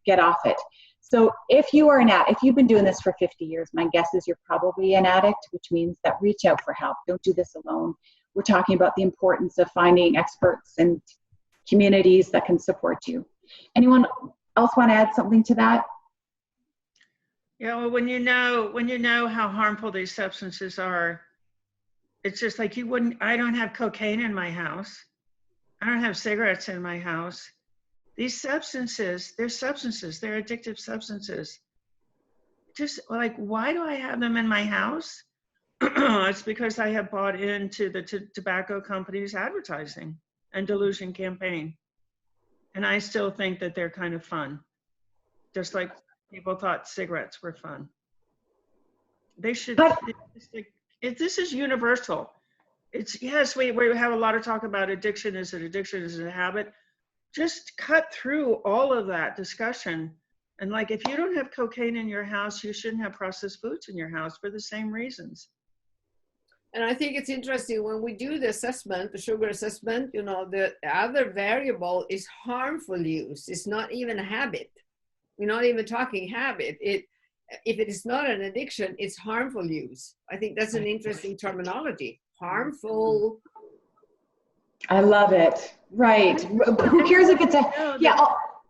get off it. So if you are if you've been doing this for 50 years, my guess is you're probably an addict, which means that reach out for help. Don't do this alone. We're talking about the importance of finding experts and communities that can support you. Anyone else want to add something to that? Yeah, well, when you know how harmful these substances are, it's just like I don't have cocaine in my house. I don't have cigarettes in my house. These substances, they're addictive substances. Just like, why do I have them in my house? It's because I have bought into the tobacco company's advertising and delusion campaign. And I still think that they're kind of fun. Just like people thought cigarettes were fun. They should, this is universal. Yes, we have a lot of talk about addiction. Is it addiction? Is it a habit? Just cut through all of that discussion. And like, if you don't have cocaine in your house, you shouldn't have processed foods in your house for the same reasons. And I think it's interesting when we do the assessment, the sugar assessment, the other variable is harmful use. It's not even a habit. We're not even talking habit. If it is not an addiction, it's harmful use. I think that's an interesting terminology. Harmful. I love it. Right. Who cares if it's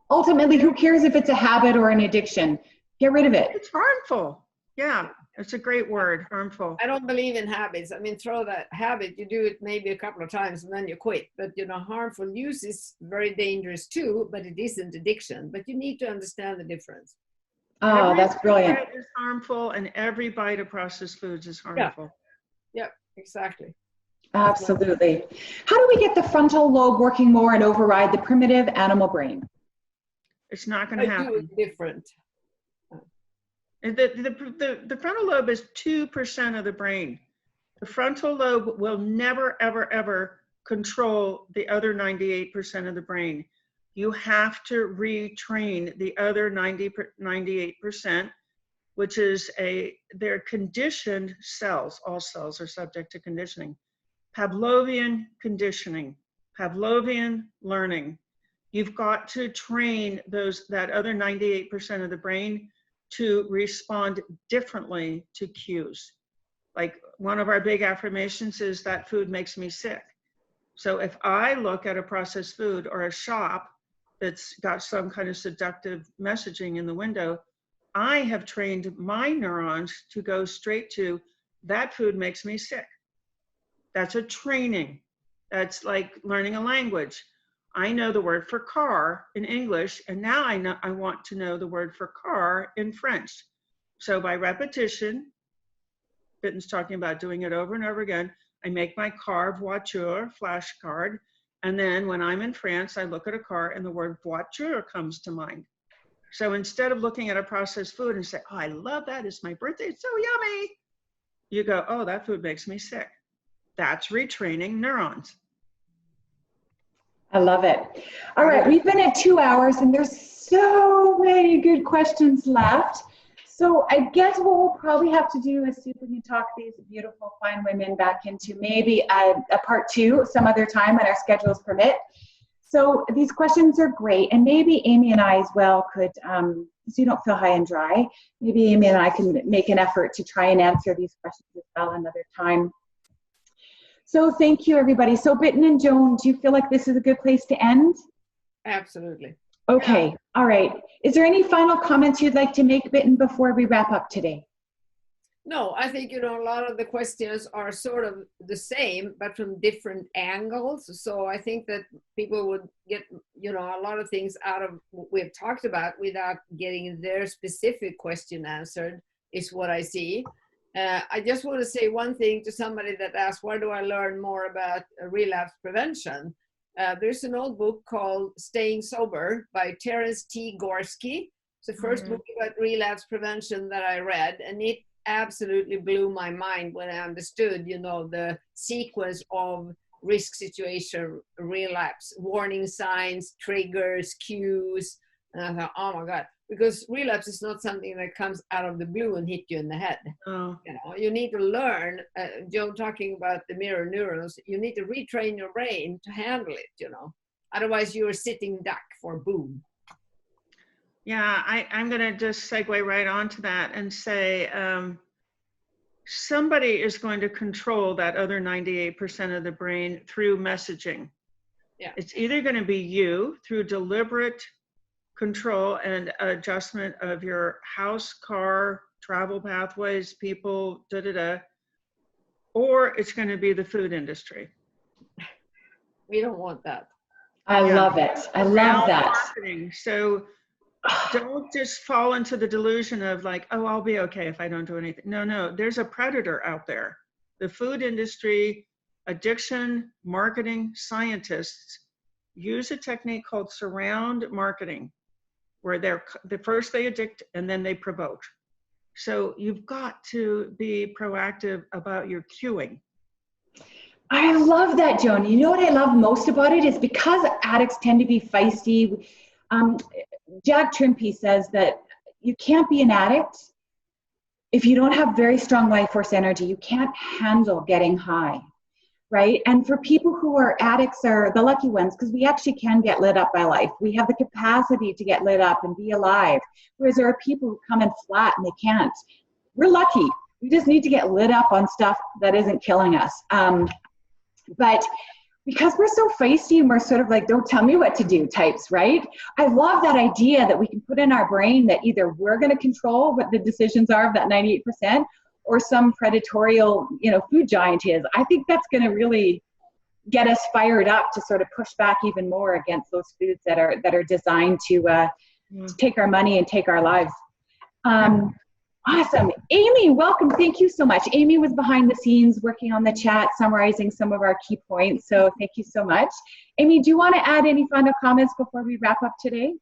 ultimately, who cares if it's a habit or an addiction? Get rid of it. It's harmful. Yeah, it's a great word, harmful. I don't believe in habits. I mean, throw that habit, you do it maybe a couple of times and then you quit. But, harmful use is very dangerous too, but it isn't addiction. But you need to understand the difference. Oh, that's brilliant. Every bite is harmful, and every bite of processed foods is harmful. Yeah, exactly. Absolutely. How do we get the frontal lobe working more and override the primitive animal brain? It's not going to happen. Do it different. The frontal lobe is 2% of the brain. The frontal lobe will never, ever, ever control the other 98% of the brain. You have to retrain the other 98%, which is they're conditioned cells. All cells are subject to conditioning. Pavlovian conditioning, Pavlovian learning. You've got to train that other 98% of the brain to respond differently to cues. Like one of our big affirmations is that food makes me sick. So if I look at a processed food or a shop that's got some kind of seductive messaging in the window, I have trained my neurons to go straight to that food makes me sick. That's a training. That's like learning a language. I know the word for car in English, and now I want to know the word for car in French. So by repetition, Bitten's talking about doing it over and over again, I make my car, voiture, flashcard, and then when I'm in France, I look at a car and the word voiture comes to mind. So instead of looking at a processed food and say, oh, I love that, it's my birthday, it's so yummy, you go, oh, that food makes me sick. That's retraining neurons. I love it. All right, we've been at 2 hours and there's so many good questions left. So I guess what we'll probably have to do is see if we can talk these beautiful, fine women back into maybe a part 2 some other time when our schedules permit. So these questions are great. And maybe Amy and I as well could, so you don't feel high and dry, maybe Amy and I can make an effort to try and answer these questions as well another time. So thank you, everybody. So Bitten and Joan, do you feel like this is a good place to end? Absolutely. Okay. Yeah. All right. Is there any final comments you'd like to make, Bitten, before we wrap up today? No, I think, a lot of the questions are sort of the same, but from different angles. So I think that people would get, a lot of things out of what we've talked about without getting their specific question answered, is what I see. I just want to say one thing to somebody that asked, where do I learn more about relapse prevention? There's an old book called Staying Sober by Terence T. Gorski. It's the first book about relapse prevention that I read, and it absolutely blew my mind when I understood, the sequence of risk situation, relapse, warning signs, triggers, cues. And I thought, oh my God, because relapse is not something that comes out of the blue and hit you in the head. Oh. You need to learn, Joan talking about the mirror neurons, you need to retrain your brain to handle it, Otherwise you're a sitting duck for boom. Yeah, I'm going to just segue right onto that and say, somebody is going to control that other 98% of the brain through messaging. Yeah. It's either going to be you through deliberate control and adjustment of your house, car, travel pathways, people, or it's going to be the food industry. We don't want that. I love it. I love that. Marketing. So don't just fall into the delusion of like, oh, I'll be okay if I don't do anything. No, there's a predator out there. The food industry, addiction, marketing scientists use a technique called surround marketing, where first they addict and then they provoke. So you've got to be proactive about your cueing. I love that, Joan. You know what I love most about it is because addicts tend to be feisty. Jack Trimpey says that you can't be an addict if you don't have very strong life force energy. You can't handle getting high, right? And for people who are addicts are the lucky ones, because we actually can get lit up by life. We have the capacity to get lit up and be alive, whereas there are people who come in flat and they can't. We're lucky. We just need to get lit up on stuff that isn't killing us. But because we're so feisty and we're sort of like, don't tell me what to do types, right? I love that idea that we can put in our brain that either we're going to control what the decisions are of that 98% or some predatorial, food giant is. I think that's going to really get us fired up to sort of push back even more against those foods that are designed to take our money and take our lives. Awesome. Amy, welcome. Thank you so much. Amy was behind the scenes working on the chat, summarizing some of our key points. So thank you so much. Amy, do you want to add any final comments before we wrap up today?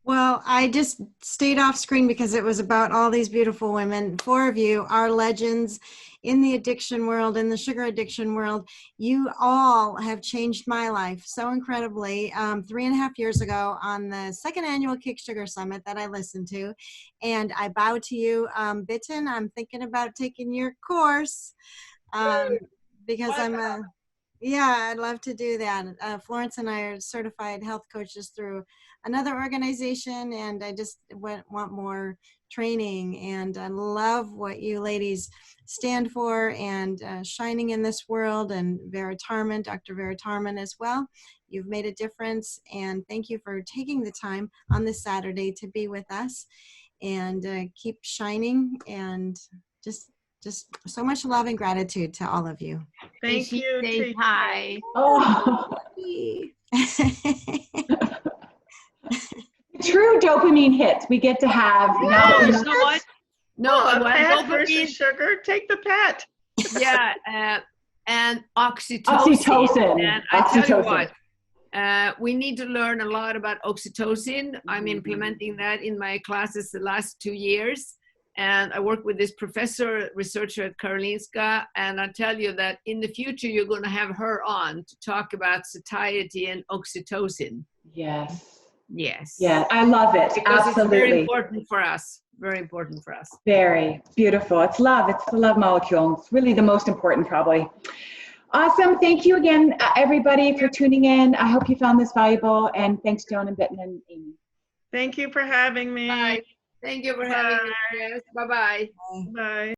Well, I just stayed off screen because it was about all these beautiful women. 4 of you are legends in the addiction world, in the sugar addiction world. You all have changed my life so incredibly. 3.5 years ago on the 2nd annual Kick Sugar Summit that I listened to, and I bow to you. Bitten, I'm thinking about taking your course because yeah, I'd love to do that. Florence and I are certified health coaches through another organization, and I just want more training, and I love what you ladies stand for and shining in this world, and Vera Tarman, Dr. Vera Tarman as well. You've made a difference, and thank you for taking the time on this Saturday to be with us, and keep shining, and just so much love and gratitude to all of you. Thank you. Say hi. Oh. True dopamine hits we get to have now that we know what. A pet versus sugar. Take the pet. Yeah, and oxytocin. And I tell you what, we need to learn a lot about oxytocin. I'm implementing that in my classes the last 2 years. And I work with this researcher at Karolinska, and I tell you that in the future, you're going to have her on to talk about satiety and oxytocin. Yes. Yes. Yeah, I love it. Because absolutely. It's very important for us. Very important for us. Very beautiful. It's love. It's the love molecule. It's really the most important, probably. Awesome. Thank you again, everybody, for tuning in. I hope you found this valuable. And thanks, Joan and Bitten and Amy. Thank you for having me. Bye. Thank you for having me. Yes. Bye-bye. Bye.